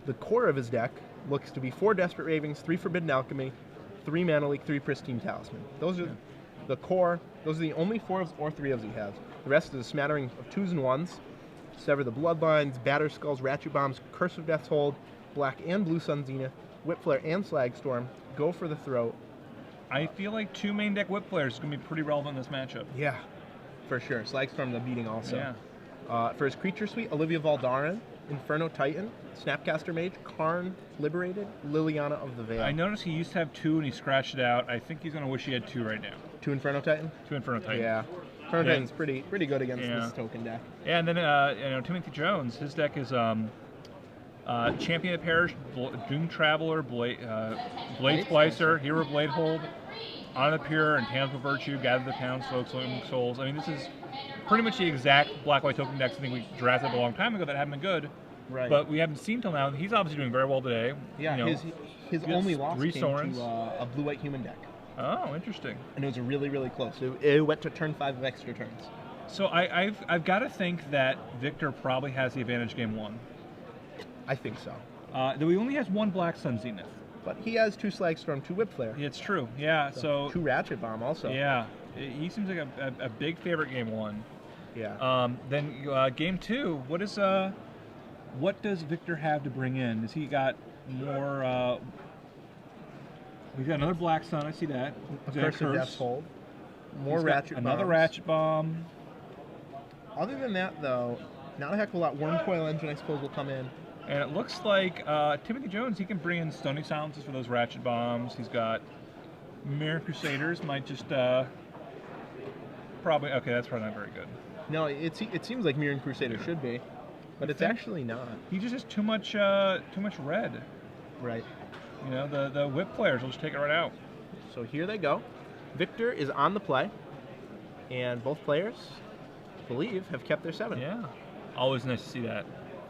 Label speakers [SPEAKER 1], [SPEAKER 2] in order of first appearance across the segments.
[SPEAKER 1] The core of his deck looks to be 4 Desperate Ravings, 3 Forbidden Alchemy, 3 Mana Leak, 3 Pristine Talisman. Those are the core. Those are the only 4s or 3s he has. The rest is a smattering of 2s and 1s. Sever the Bloodlines, Batter Skulls, Ratchet Bombs, Curse of Death's Hold, Black and Blue Sun Zenith, Whip Flare and Slagstorm, Go for the Throat.
[SPEAKER 2] I feel like 2 main deck Whip Flares is going to be pretty relevant in this matchup.
[SPEAKER 1] Yeah, for sure. Slagstorm the beating also.
[SPEAKER 2] Yeah.
[SPEAKER 1] For his creature suite, Olivia Valdarin, Inferno Titan, Snapcaster Mage, Karn Liberated, Liliana of the Veil.
[SPEAKER 2] I noticed he used to have 2 and he scratched it out. I think he's going to wish he had 2 right now.
[SPEAKER 1] 2 Inferno Titan?
[SPEAKER 2] 2 Inferno Titan.
[SPEAKER 1] Yeah. Inferno Titan's pretty good against this token deck.
[SPEAKER 2] Yeah, and then Timothy Jones, his deck is Champion of the Parish, Doom Traveler, Blade Splicer, Hero Blade Hold, Honor the Pure, Intangible Virtue, Gather the Town, Smoke Souls. I mean, this is pretty much the exact black-white token decks I think we drafted a long time ago that haven't been good.
[SPEAKER 1] Right.
[SPEAKER 2] But we haven't seen till now. He's obviously doing very well today.
[SPEAKER 1] Yeah, his only loss came to a blue-white human deck.
[SPEAKER 2] Oh, interesting.
[SPEAKER 1] And it was really, really close. It went to turn 5 of extra turns.
[SPEAKER 2] So I've got to think that Victor probably has the advantage game 1.
[SPEAKER 1] I think so.
[SPEAKER 2] Though he only has 1 Black Sun Zenith.
[SPEAKER 1] But he has 2 Slagstorm, 2 Whip Flare.
[SPEAKER 2] It's true, yeah. So
[SPEAKER 1] 2 Ratchet Bomb also.
[SPEAKER 2] Yeah, he seems like a big favorite game 1.
[SPEAKER 1] Yeah.
[SPEAKER 2] Then game 2, what does Victor have to bring in? Has he got more? We've got another Black Sun. I see that.
[SPEAKER 1] A Curse of Death's Hold. More Ratchet Bombs.
[SPEAKER 2] Another Ratchet Bomb.
[SPEAKER 1] Other than that, though, not a heck of a lot. Wormcoil Engine, I suppose, will come in.
[SPEAKER 2] And it looks like Timothy Jones, he can bring in Stony Silences for those Ratchet Bombs. He's got Mirror Crusaders, might just probably... Okay, that's probably not very good.
[SPEAKER 1] No, it seems like Mirror Crusader should be, but it's actually not.
[SPEAKER 2] He just has too much red.
[SPEAKER 1] Right.
[SPEAKER 2] You know, the Whip Flares will just take it right out.
[SPEAKER 1] So here they go. Victor is on the play, and both players, I believe, have kept their 7.
[SPEAKER 2] Yeah. Always nice to see that.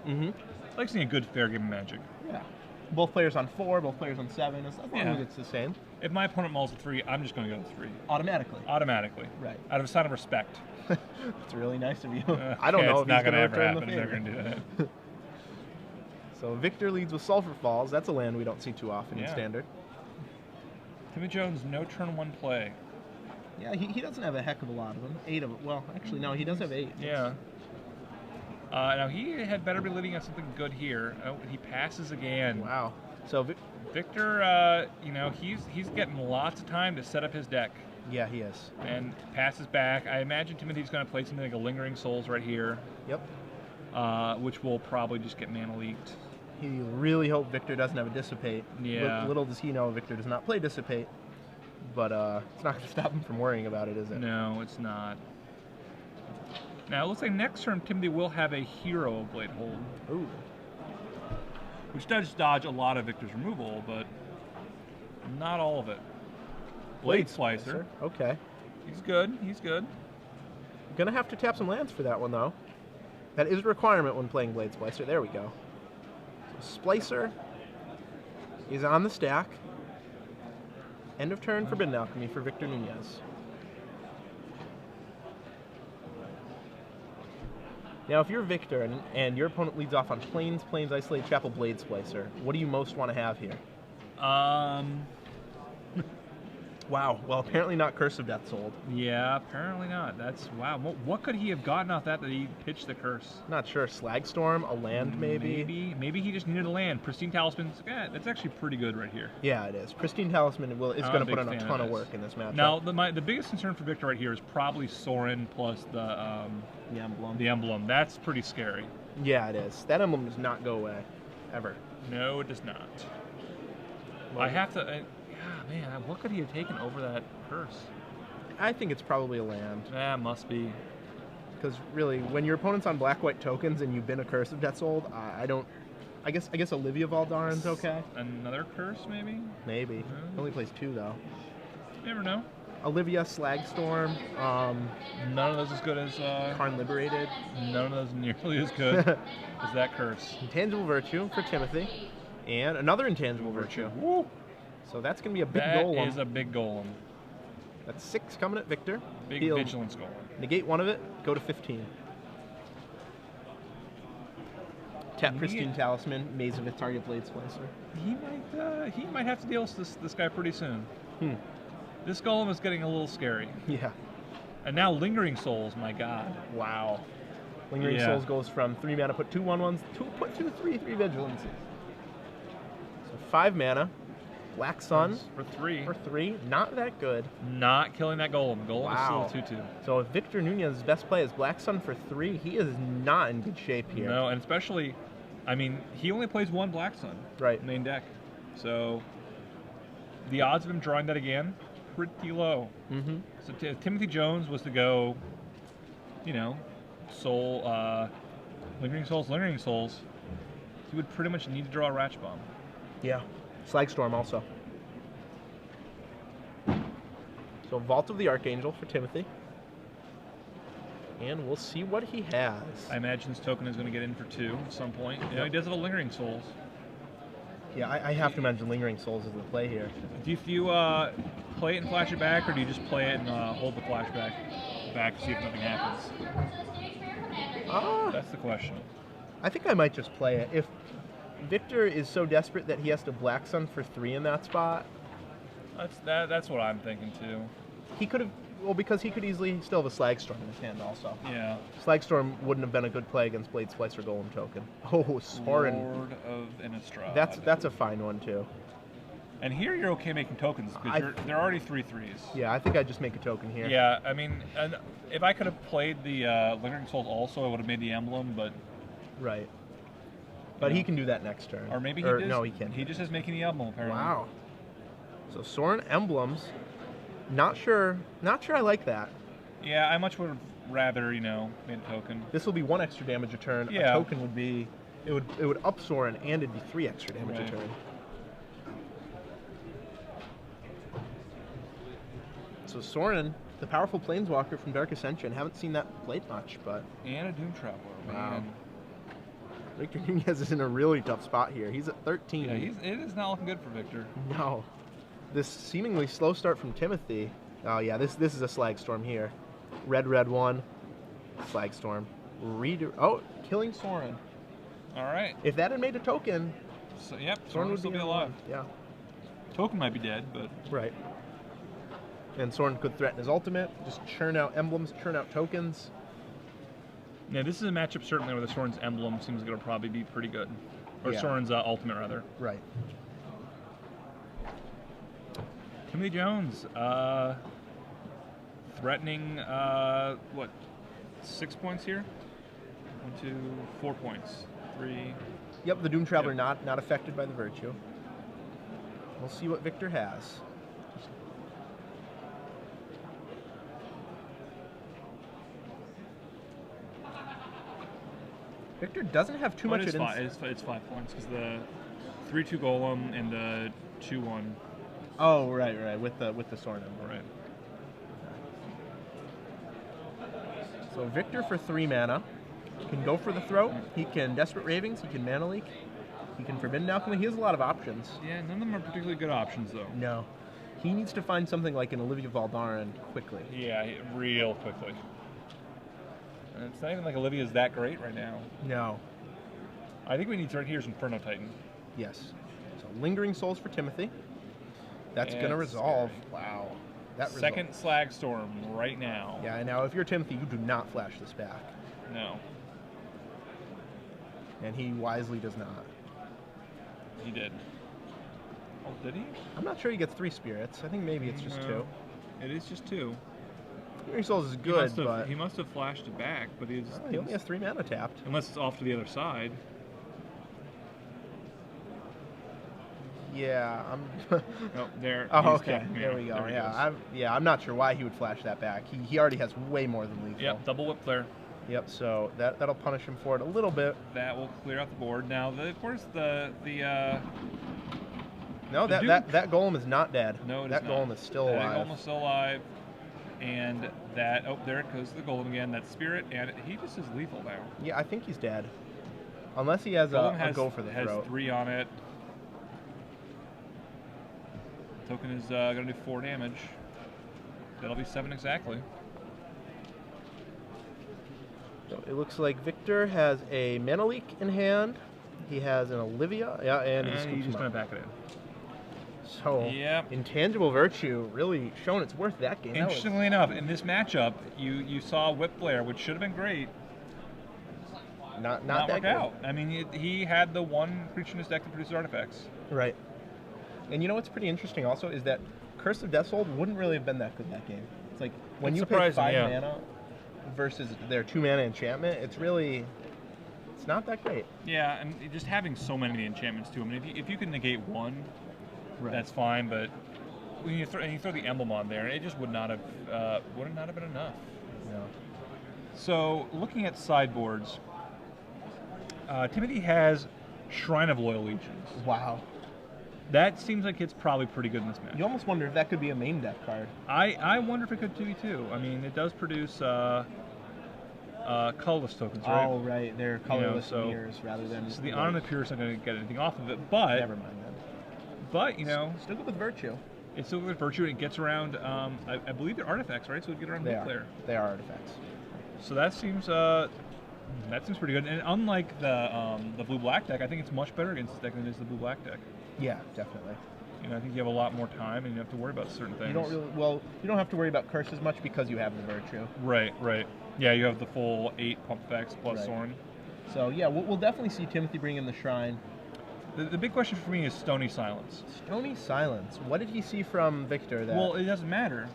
[SPEAKER 1] Mm-hmm.
[SPEAKER 2] I like seeing a good fair game of Magic.
[SPEAKER 1] Yeah. Both players on 4, both players on 7. As long as it's the same.
[SPEAKER 2] If my opponent mulls a 3, I'm just going to go to 3.
[SPEAKER 1] Automatically.
[SPEAKER 2] Automatically.
[SPEAKER 1] Right.
[SPEAKER 2] Out of a sign of respect.
[SPEAKER 1] It's really nice of you. I don't know if he's going to return the favor.
[SPEAKER 2] It's not going to do that.
[SPEAKER 1] So Victor leads with Sulphur Falls. That's a land we don't see too often in Standard.
[SPEAKER 2] Timmy Jones, no turn 1 play.
[SPEAKER 1] Yeah, he doesn't have a heck of a lot of them. 8 of them. Well, actually, no, he does have 8.
[SPEAKER 2] Yeah. Now, he had better be leading on something good here. Oh, he passes again.
[SPEAKER 1] Wow. So
[SPEAKER 2] Victor, he's getting lots of time to set up his deck.
[SPEAKER 1] Yeah, he is.
[SPEAKER 2] And passes back. I imagine Timothy's going to play something like a Lingering Souls right here.
[SPEAKER 1] Yep.
[SPEAKER 2] Which will probably just get mana leaked.
[SPEAKER 1] He really hoped Victor doesn't have a Dissipate.
[SPEAKER 2] Yeah.
[SPEAKER 1] Little does he know Victor does not play Dissipate. But it's not going to stop him from worrying about it, is it?
[SPEAKER 2] No, it's not. Now, it looks like next turn, Timothy will have a Hero Blade Hold.
[SPEAKER 1] Ooh.
[SPEAKER 2] Which does dodge a lot of Victor's removal, but not all of it. Blade Splicer.
[SPEAKER 1] Okay.
[SPEAKER 2] He's good. He's good.
[SPEAKER 1] Gonna have to tap some lands for that one, though. That is a requirement when playing Blade Splicer. There we go. So Splicer is on the stack. End of turn Forbidden Alchemy for Victor Nunez. Now, if you're Victor and your opponent leads off on Plains, Isolate, Chapel, Blade Splicer, what do you most want to have here? Wow. Well, apparently not Curse of Death's Hold.
[SPEAKER 2] Yeah, apparently not. That's wow. What could he have gotten off that he pitched the curse?
[SPEAKER 1] Not sure. Slagstorm, a land maybe.
[SPEAKER 2] Maybe he just needed a land. Pristine Talisman. Yeah, that's actually pretty good right here.
[SPEAKER 1] Yeah, it is. Pristine Talisman is going to put in a ton of work in this matchup.
[SPEAKER 2] Now, the biggest concern for Victor right here is probably Sorin plus the
[SPEAKER 1] emblem.
[SPEAKER 2] The emblem. That's pretty scary.
[SPEAKER 1] Yeah, it is. That emblem does not go away, ever.
[SPEAKER 2] No, it does not. I have to. Man, what could he have taken over that curse?
[SPEAKER 1] I think it's probably a land.
[SPEAKER 2] Yeah, must be.
[SPEAKER 1] Because really, when your opponent's on black-white tokens and you've been a Curse of Death's Hold, I guess Olivia Valdarin's okay.
[SPEAKER 2] Another curse, maybe?
[SPEAKER 1] Maybe. Only plays 2, though.
[SPEAKER 2] You never know.
[SPEAKER 1] Olivia, Slagstorm.
[SPEAKER 2] None of those as good as...
[SPEAKER 1] Karn Liberated.
[SPEAKER 2] None of those nearly as good as that curse.
[SPEAKER 1] Intangible Virtue for Timothy. And another Intangible Virtue. Woo! So that's going to be a big golem.
[SPEAKER 2] That is a big golem.
[SPEAKER 1] That's 6 coming at Victor.
[SPEAKER 2] Big Vigilance golem.
[SPEAKER 1] Negate 1 of it, go to 15. Tap Pristine Talisman, Maze of a target Blade Splicer.
[SPEAKER 2] He might have to deal with this guy pretty soon. This golem is getting a little scary.
[SPEAKER 1] Yeah.
[SPEAKER 2] And now Lingering Souls, my god.
[SPEAKER 1] Wow. Lingering Souls goes from 3 mana, put 2 1/1s, put 2 3/3 Vigilances. So 5 mana. Black Sun
[SPEAKER 2] for 3.
[SPEAKER 1] For 3. Not that good.
[SPEAKER 2] Not killing that golem. Golem is still 2/2.
[SPEAKER 1] So if Victor Nunez's best play is Black Sun for 3, he is not in good shape here.
[SPEAKER 2] No, and especially, I mean, he only plays 1 Black Sun.
[SPEAKER 1] Right.
[SPEAKER 2] Main deck. So the odds of him drawing that again, pretty low. So if Timothy Jones was to go, you know, Lingering Souls, he would pretty much need to draw a Ratch Bomb.
[SPEAKER 1] Yeah. Slagstorm also. So Vault of the Archangel for Timothy. And we'll see what he has.
[SPEAKER 2] I imagine this token is going to get in for 2 at some point. You know, he does have a Lingering Souls.
[SPEAKER 1] Yeah, I have to imagine Lingering Souls is the play here.
[SPEAKER 2] Do you play it and flash it back, or do you just play it and hold the flashback back to see if nothing happens? That's the question.
[SPEAKER 1] I think I might just play it. If Victor is so desperate that he has to Black Sun for 3 in that spot.
[SPEAKER 2] That's what I'm thinking too.
[SPEAKER 1] He could have, well, because he could easily still have a Slagstorm in his hand also.
[SPEAKER 2] Yeah.
[SPEAKER 1] Slagstorm wouldn't have been a good play against Blade Splicer Golem token. Oh, Sorin.
[SPEAKER 2] Lord of Innistrad.
[SPEAKER 1] That's a fine one too.
[SPEAKER 2] And here you're okay making tokens because they're already 3/3s.
[SPEAKER 1] Yeah, I think I'd just make a token here.
[SPEAKER 2] Yeah, I mean, and if I could have played the Lingering Souls also, I would have made the emblem, but.
[SPEAKER 1] Right. But he can do that next turn.
[SPEAKER 2] Or maybe
[SPEAKER 1] no, he can't.
[SPEAKER 2] He just is making the emblem, apparently.
[SPEAKER 1] Wow. So Sorin Emblems. Not sure I like that.
[SPEAKER 2] Yeah, I much would have rather, you know, made a token.
[SPEAKER 1] This will be 1 extra damage a turn.
[SPEAKER 2] Yeah.
[SPEAKER 1] A token would be, it would up Sorin and it'd be 3 extra damage a turn. So Sorin, the powerful Planeswalker from Dark Ascension, haven't seen that played much, but.
[SPEAKER 2] And a Doom Traveler, man.
[SPEAKER 1] Victor Nunez is in a really tough spot here. He's at 13.
[SPEAKER 2] Yeah, it is not looking good for Victor.
[SPEAKER 1] No. This seemingly slow start from Timothy. Oh yeah, this is a Slagstorm here. Red 1. Slagstorm. Killing Sorin.
[SPEAKER 2] All right.
[SPEAKER 1] If that had made a token,
[SPEAKER 2] so yep,
[SPEAKER 1] Sorin would
[SPEAKER 2] still be alive.
[SPEAKER 1] Yeah.
[SPEAKER 2] Token might be dead, but
[SPEAKER 1] right. And Sorin could threaten his ultimate, just churn out emblems, churn out tokens.
[SPEAKER 2] Yeah, this is a matchup certainly where the Sorin's emblem seems going to probably be pretty good. Or Sorin's ultimate, rather.
[SPEAKER 1] Right.
[SPEAKER 2] Timothy Jones, threatening, 6 points here? 1, 2, 4 points. 3.
[SPEAKER 1] Yep, the Doom Traveler not affected by the Virtue. We'll see what Victor has. Victor doesn't have too much.
[SPEAKER 2] It's 5 points because the 3/2 Golem and the 2/1.
[SPEAKER 1] Oh, right, with the Sorin.
[SPEAKER 2] Right.
[SPEAKER 1] So Victor for 3 mana can go for the throat. He can Desperate Ravings. He can Mana Leak. He can Forbidden Alchemy. He has a lot of options.
[SPEAKER 2] Yeah, none of them are particularly good options though.
[SPEAKER 1] No, he needs to find something like an Olivia Valdarin quickly.
[SPEAKER 2] Yeah, real quickly. And it's not even like Olivia's that great right now.
[SPEAKER 1] No.
[SPEAKER 2] I think we need to right here is Inferno Titan.
[SPEAKER 1] Yes. So Lingering Souls for Timothy. That's going to resolve. Scary. Wow. That
[SPEAKER 2] Second Slagstorm right now.
[SPEAKER 1] Yeah, now if you're Timothy, you do not flash this back.
[SPEAKER 2] No.
[SPEAKER 1] And he wisely does not.
[SPEAKER 2] He did. Oh, did he?
[SPEAKER 1] I'm not sure he gets 3 spirits. I think maybe it's just 2.
[SPEAKER 2] It is just 2.
[SPEAKER 1] Lingering Souls is good, but
[SPEAKER 2] he must have flashed it back, but he
[SPEAKER 1] only has 3 mana tapped.
[SPEAKER 2] Unless it's off to the other side.
[SPEAKER 1] Yeah, I'm.
[SPEAKER 2] Oh, there.
[SPEAKER 1] Oh, okay. There we go. I'm not sure why he would flash that back. He already has way more than lethal.
[SPEAKER 2] Yep, double whip flare.
[SPEAKER 1] Yep. So that'll punish him for it a little bit.
[SPEAKER 2] That will clear out the board. Now, of course,
[SPEAKER 1] No, that golem is not dead.
[SPEAKER 2] No, it is
[SPEAKER 1] not. That golem is still alive.
[SPEAKER 2] That golem is still alive. And there it goes the golem again. That spirit, and he just is lethal now.
[SPEAKER 1] Yeah, I think he's dead. Unless he has a go for the throat.
[SPEAKER 2] Has 3 on it. Token is going to do 4 damage. That'll be 7 exactly.
[SPEAKER 1] So it looks like Victor has a Mana Leak in hand. He has an Olivia, yeah, and
[SPEAKER 2] And he's just going to back it in.
[SPEAKER 1] So,
[SPEAKER 2] Yep.
[SPEAKER 1] Intangible Virtue really shown its worth that game.
[SPEAKER 2] Interestingly enough, in this matchup, you saw Whip Flare, which should have been great.
[SPEAKER 1] Not
[SPEAKER 2] Not
[SPEAKER 1] that
[SPEAKER 2] work
[SPEAKER 1] good.
[SPEAKER 2] out. I mean, he had the one creature in his deck that produces artifacts.
[SPEAKER 1] Right. And you know what's pretty interesting also is that Curse of Death's Hold wouldn't really have been that good that game. It's like when
[SPEAKER 2] It's
[SPEAKER 1] you pay 5
[SPEAKER 2] surprising, yeah.
[SPEAKER 1] mana versus their 2 mana enchantment, it's not that great.
[SPEAKER 2] Yeah, and just having so many of the enchantments too. I mean, if you can negate one,
[SPEAKER 1] Right.
[SPEAKER 2] that's fine. But when you throw the emblem on there, it just would not have been enough.
[SPEAKER 1] No.
[SPEAKER 2] So looking at sideboards, Timothy has Shrine of Loyal Legions.
[SPEAKER 1] Wow.
[SPEAKER 2] That seems like it's probably pretty good in this match.
[SPEAKER 1] You almost wonder if that could be a main deck card.
[SPEAKER 2] I wonder if it could be too. I mean, it does produce colorless tokens, right?
[SPEAKER 1] Oh, right. They're colorless
[SPEAKER 2] so-
[SPEAKER 1] mirrors rather than.
[SPEAKER 2] So the Honor and the Pure is not going to get anything off of it, but
[SPEAKER 1] Never mind that.
[SPEAKER 2] Still
[SPEAKER 1] Still good with Virtue.
[SPEAKER 2] it's still with Virtue. And it gets around. I believe they're artifacts, right? So it get around
[SPEAKER 1] They
[SPEAKER 2] Whip
[SPEAKER 1] are.
[SPEAKER 2] Flare.
[SPEAKER 1] They are artifacts.
[SPEAKER 2] So that seems pretty good. And unlike the blue black deck, I think it's much better against this deck than it is the blue black deck.
[SPEAKER 1] Yeah, definitely.
[SPEAKER 2] You know, I think you have a lot more time and you don't have to worry about certain things.
[SPEAKER 1] You don't have to worry about curse as much because you have the Virtue.
[SPEAKER 2] Right. Yeah, you have the full 8 pump effects plus
[SPEAKER 1] Right.
[SPEAKER 2] Sorin.
[SPEAKER 1] So yeah, we'll definitely see Timothy bring in the Shrine.
[SPEAKER 2] The big question for me is Stony Silence.
[SPEAKER 1] Stony Silence. What did he see from Victor? That
[SPEAKER 2] Well, it doesn't matter.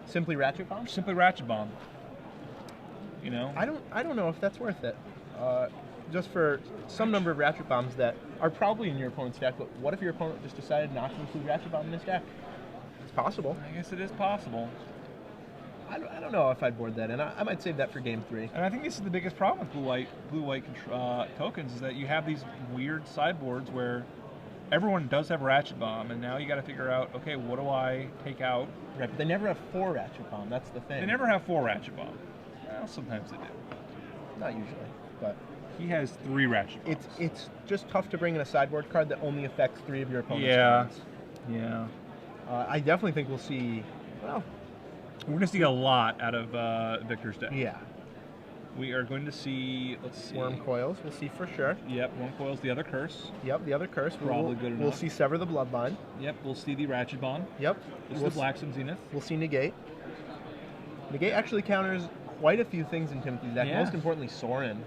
[SPEAKER 1] simply Ratchet Bomb?
[SPEAKER 2] Simply Ratchet Bomb. You know?
[SPEAKER 1] I don't know if that's worth it. Just for some number of Ratchet Bombs that are probably in your opponent's deck, but what if your opponent just decided not to include Ratchet Bomb in his deck? It's possible.
[SPEAKER 2] I guess it is possible.
[SPEAKER 1] I don't know if I'd board that in. I might save that for game 3.
[SPEAKER 2] And I think this is the biggest problem with blue-white tokens is that you have these weird sideboards where everyone does have Ratchet Bomb, and now you got to figure out, okay, what do I take out?
[SPEAKER 1] Right, but they never have 4 Ratchet Bomb. That's the thing.
[SPEAKER 2] They never have 4 Ratchet Bomb. Well, sometimes they do.
[SPEAKER 1] Not usually, but
[SPEAKER 2] He has 3 Ratchet Bombs.
[SPEAKER 1] it's just tough to bring in a sideboard card that only affects 3 of your opponent's
[SPEAKER 2] Yeah.
[SPEAKER 1] cards.
[SPEAKER 2] Yeah.
[SPEAKER 1] I definitely think we'll see. Well,
[SPEAKER 2] We're going to see a lot out of Victor's deck.
[SPEAKER 1] yeah.
[SPEAKER 2] We are going to see, let's see.
[SPEAKER 1] Worm Coils, we'll see for sure.
[SPEAKER 2] Yep, Worm Coil's the other curse.
[SPEAKER 1] Yep, the other curse.
[SPEAKER 2] Probably good
[SPEAKER 1] We'll
[SPEAKER 2] enough.
[SPEAKER 1] see Sever the Bloodline.
[SPEAKER 2] Yep, we'll see the Ratchet Bomb.
[SPEAKER 1] Yep.
[SPEAKER 2] This
[SPEAKER 1] We'll
[SPEAKER 2] is the Blackstone Zenith.
[SPEAKER 1] We'll see Negate. Negate actually counters quite a few things in Timothy's deck.
[SPEAKER 2] Yeah.
[SPEAKER 1] Most importantly, Sorin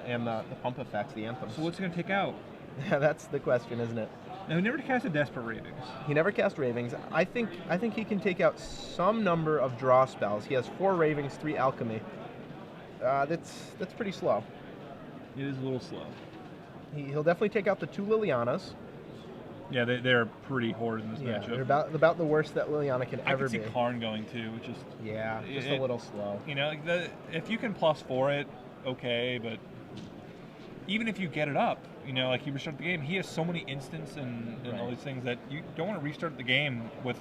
[SPEAKER 1] and the pump effects, the anthems.
[SPEAKER 2] So what's he going to take out?
[SPEAKER 1] Yeah, that's the question, isn't it?
[SPEAKER 2] Now, he never cast a Desperate Ravings.
[SPEAKER 1] He never cast Ravings. I think he can take out some number of draw spells. He has 4 Ravings, 3 Alchemy. That's pretty slow.
[SPEAKER 2] It is a little slow.
[SPEAKER 1] He'll definitely take out the 2 Lilianas.
[SPEAKER 2] Yeah, they're pretty horrid in this
[SPEAKER 1] Yeah,
[SPEAKER 2] matchup.
[SPEAKER 1] they're about the worst that Liliana can
[SPEAKER 2] I
[SPEAKER 1] ever
[SPEAKER 2] could see
[SPEAKER 1] be.
[SPEAKER 2] Karn going too, which is
[SPEAKER 1] Yeah, just a
[SPEAKER 2] it-
[SPEAKER 1] little slow.
[SPEAKER 2] you know, if you can +4 it, okay, but even if you get it up, you know, like you restart the game, he has so many instants and all
[SPEAKER 1] Right.
[SPEAKER 2] these things that you don't want to restart the game with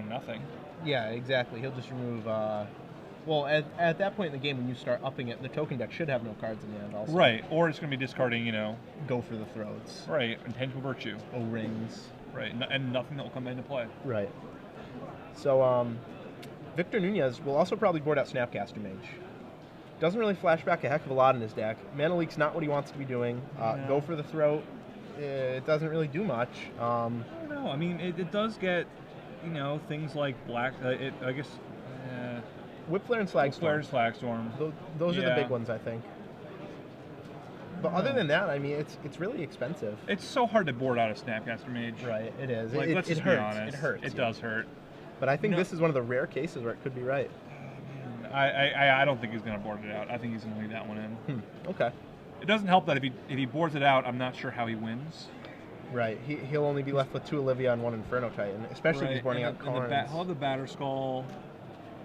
[SPEAKER 2] nothing.
[SPEAKER 1] Yeah, exactly. He'll just remove. Well, at that point in the game, when you start upping it, the token deck should have no cards in the end. Also,
[SPEAKER 2] Right, or it's going to be discarding,
[SPEAKER 1] Go for the throats.
[SPEAKER 2] right, Intangible Virtue,
[SPEAKER 1] O-rings.
[SPEAKER 2] right, and nothing that will come into play.
[SPEAKER 1] Right. So, Victor Nunez will also probably board out Snapcaster Mage. Doesn't really flash back a heck of a lot in his deck. Mana Leak's not what he wants to be doing.
[SPEAKER 2] Yeah.
[SPEAKER 1] Go for the throat. It doesn't really do much.
[SPEAKER 2] I don't know. I mean, it does get, things like black. I guess.
[SPEAKER 1] Whip Flare and Slagstorm.
[SPEAKER 2] Flare's Slagstorm.
[SPEAKER 1] Those are the
[SPEAKER 2] Yeah.
[SPEAKER 1] big ones, I think. But other than that, I mean, it's really expensive.
[SPEAKER 2] It's so hard to board out a Snapcaster Mage.
[SPEAKER 1] Right, it is.
[SPEAKER 2] Like, let's
[SPEAKER 1] it
[SPEAKER 2] just
[SPEAKER 1] hurts.
[SPEAKER 2] be honest.
[SPEAKER 1] It hurts.
[SPEAKER 2] It does hurt.
[SPEAKER 1] But I think
[SPEAKER 2] No.
[SPEAKER 1] this is one of the rare cases where it could be right.
[SPEAKER 2] I don't think he's going to board it out. I think he's going to leave that one in.
[SPEAKER 1] Okay.
[SPEAKER 2] It doesn't help that if he boards it out, I'm not sure how he wins.
[SPEAKER 1] Right. He'll only be left with 2 Olivia and 1 Inferno Titan, especially if he's boarding out
[SPEAKER 2] and
[SPEAKER 1] Karns.
[SPEAKER 2] he'll have the Batter Skull,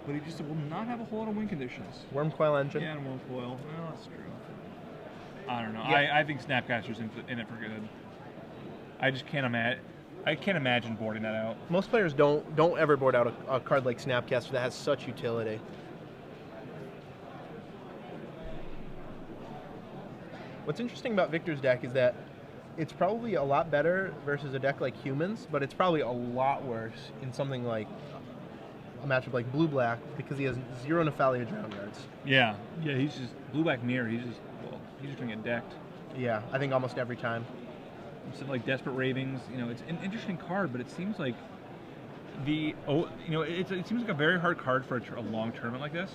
[SPEAKER 2] but he just will not have a whole lot of win conditions.
[SPEAKER 1] Worm Coil Engine.
[SPEAKER 2] Yeah, and Worm Coil. Well, that's true. I don't know.
[SPEAKER 1] Yeah.
[SPEAKER 2] I think Snapcaster's in it for good. I just can't imagine. I can't imagine boarding that out.
[SPEAKER 1] Most players don't ever board out a card like Snapcaster that has such utility. What's interesting about Victor's deck is that it's probably a lot better versus a deck like Humans, but it's probably a lot worse in something like a matchup like Blue-Black because he has 0 Nephalia Drown Yards.
[SPEAKER 2] Yeah, he's just blue-black mirror. He's just going to get decked.
[SPEAKER 1] Yeah, I think almost every time.
[SPEAKER 2] Instead of like Desperate Ravings, you know, it's an interesting card, but it seems like it seems like a very hard card for a long tournament like this.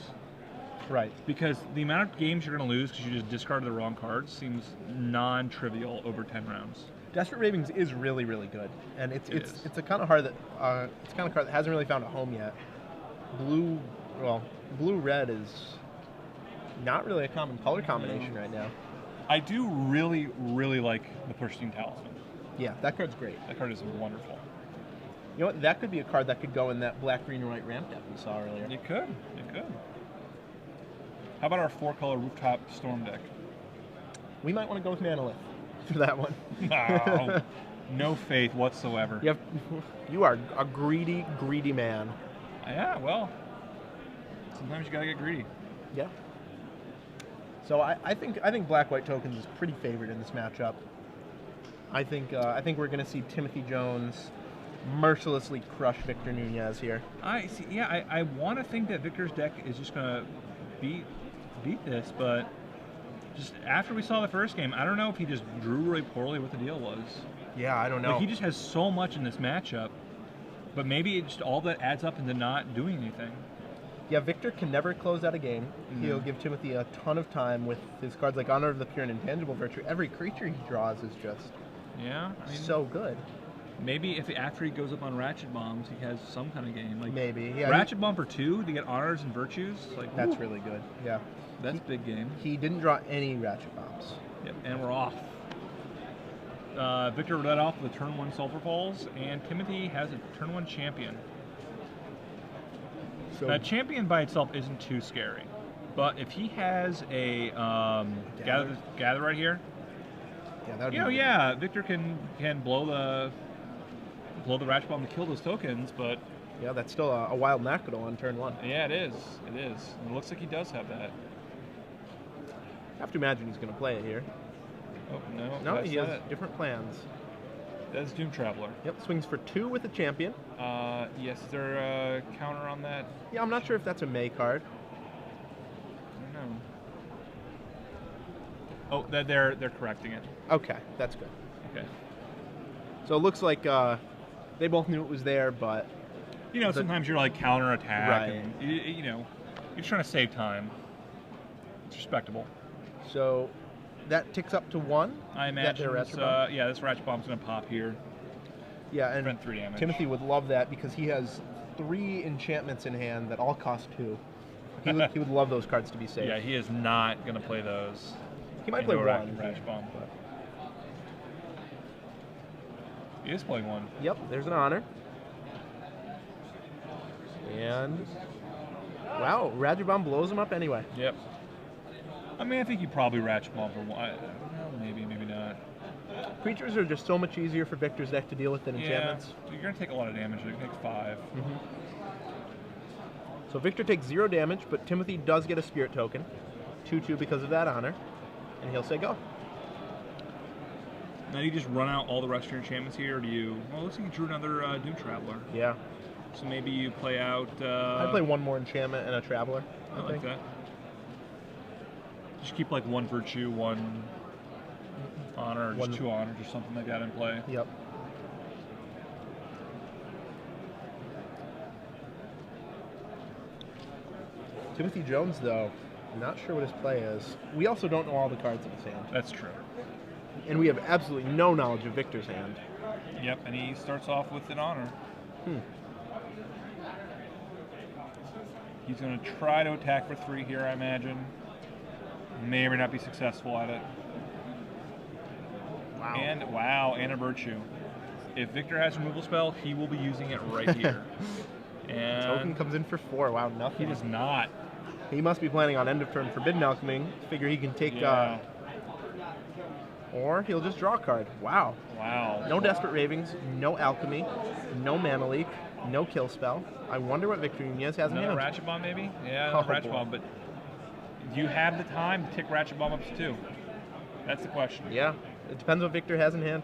[SPEAKER 1] Right.
[SPEAKER 2] Because the amount of games you're going to lose because you just discarded the wrong cards seems non-trivial over 10 rounds.
[SPEAKER 1] Desperate Ravings is really, really good, and it's a kind of card that hasn't really found a home yet. Blue red is not really a common color combination right now.
[SPEAKER 2] I do really, really like the Pristine Talisman.
[SPEAKER 1] Yeah, that card's great.
[SPEAKER 2] That card is wonderful.
[SPEAKER 1] You know what? That could be a card that could go in that black, green, and white ramp deck we saw earlier.
[SPEAKER 2] It could. It could. How about our 4-color Rooftop Storm deck?
[SPEAKER 1] We might want to go with Manolith for that one.
[SPEAKER 2] No, no faith whatsoever.
[SPEAKER 1] You are a greedy, greedy man.
[SPEAKER 2] Yeah, well, sometimes you gotta get greedy.
[SPEAKER 1] Yeah. So I think Black-White Tokens is pretty favored in this matchup. I think we're gonna see Timothy Jones mercilessly crush Victor Nunez here.
[SPEAKER 2] I see. Yeah, I want to think that Victor's deck is just gonna beat this, but just after we saw the first game, I don't know if he just drew really poorly what the deal was.
[SPEAKER 1] Yeah, I don't know.
[SPEAKER 2] Like, he just has so much in this matchup, but maybe it just all that adds up into not doing anything.
[SPEAKER 1] Yeah, Victor can never close out a game. He'll give Timothy a ton of time with his cards like Honor of the Pure and Intangible Virtue. Every creature he draws is just so good.
[SPEAKER 2] Maybe if after he goes up on Ratchet Bombs, he has some kind of game. Like
[SPEAKER 1] maybe, yeah.
[SPEAKER 2] Ratchet Bomb for 2 to get honors and virtues. Like
[SPEAKER 1] that's really good. Yeah,
[SPEAKER 2] that's big game.
[SPEAKER 1] He didn't draw any Ratchet Bombs.
[SPEAKER 2] Yep, and we're off. Victor led off with a turn 1 Sulphur Falls, and Timothy has a turn 1 champion. So that champion by itself isn't too scary, but if he has a gather right here, Victor can blow the Ratchet Bomb to kill those tokens, but
[SPEAKER 1] yeah, that's still a wild Nacodal on turn 1.
[SPEAKER 2] Yeah, it is. It is. And it looks like he does have that.
[SPEAKER 1] I have to imagine he's going to play it here.
[SPEAKER 2] Oh no!
[SPEAKER 1] No, he has different plans.
[SPEAKER 2] That's Doom Traveler.
[SPEAKER 1] Yep, swings for 2 with a champion.
[SPEAKER 2] Yes, is there a counter on that?
[SPEAKER 1] Yeah, I'm not sure if that's a May card.
[SPEAKER 2] I don't know. Oh, they're correcting it.
[SPEAKER 1] Okay, that's good.
[SPEAKER 2] Okay.
[SPEAKER 1] So it looks like they both knew it was there, but
[SPEAKER 2] you know, sometimes you're like counter attack,
[SPEAKER 1] right?
[SPEAKER 2] And you know, you're trying to save time. It's respectable.
[SPEAKER 1] So that ticks up to 1.
[SPEAKER 2] I imagine this Ratchet Bomb's gonna pop here.
[SPEAKER 1] Yeah, and
[SPEAKER 2] prevent 3 damage.
[SPEAKER 1] Timothy would love that because he has 3 enchantments in hand that all cost 2. He would love those cards to be safe.
[SPEAKER 2] Yeah, he is not gonna play those.
[SPEAKER 1] He might play 1.
[SPEAKER 2] Ratchet Bomb, but he is playing 1.
[SPEAKER 1] Yep, there's an honor. And wow, Ratchet Bomb blows him up anyway.
[SPEAKER 2] Yep. I mean, I think you probably Ratchet Bomb for 1. Maybe not.
[SPEAKER 1] Creatures are just so much easier for Victor's deck to deal with than enchantments.
[SPEAKER 2] You're going to take a lot of damage. You're going to take 5.
[SPEAKER 1] So Victor takes 0 damage, but Timothy does get a Spirit Token. 2/2 because of that honor. And he'll say go.
[SPEAKER 2] Now, do you just run out all the rest of your enchantments here, or do you... Well, it looks like you drew another Doom Traveler.
[SPEAKER 1] Yeah.
[SPEAKER 2] So maybe you play out...
[SPEAKER 1] I'd play 1 more enchantment and a Traveler.
[SPEAKER 2] I like that. Just keep like 1 Virtue, 1 Honor, or just 2 Honors or something like that in play.
[SPEAKER 1] Yep. Timothy Jones, though, not sure what his play is. We also don't know all the cards in his hand.
[SPEAKER 2] That's true.
[SPEAKER 1] And we have absolutely no knowledge of Victor's hand.
[SPEAKER 2] Yep, and he starts off with an Honor. He's going to try to attack for 3 here, I imagine. May or may not be successful at it.
[SPEAKER 1] Wow.
[SPEAKER 2] And a Virtue. If Victor has a removal spell, he will be using it right here. And
[SPEAKER 1] token comes in for 4. Wow, nothing.
[SPEAKER 2] He does not.
[SPEAKER 1] He must be planning on end of turn Forbidden Alchemy. Figure he can take, or he'll just draw a card. Wow. No Desperate Ravings, no Alchemy, no Mana Leak, no Kill Spell. I wonder what Victor Nunez has in hand.
[SPEAKER 2] Another Ratchet Bomb, maybe? Yeah, another Ratchet Bomb, but do you have the time to tick Ratchet Bomb up to 2? That's the question.
[SPEAKER 1] Yeah, it depends what Victor has in hand.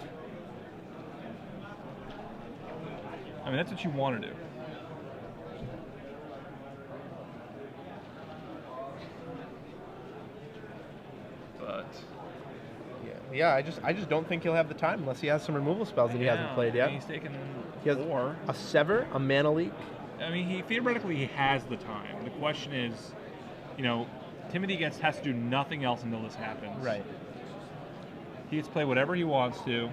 [SPEAKER 2] I mean, that's what you want to do.
[SPEAKER 1] But yeah, Yeah, I just don't think he'll have the time unless he has some removal spells that he hasn't played yet.
[SPEAKER 2] He's taken
[SPEAKER 1] He has
[SPEAKER 2] 4.
[SPEAKER 1] a Sever, a Mana Leak.
[SPEAKER 2] I mean, he theoretically has the time. The question is, you know, Timothy has to do nothing else until this happens.
[SPEAKER 1] Right.
[SPEAKER 2] He gets to play whatever he wants to.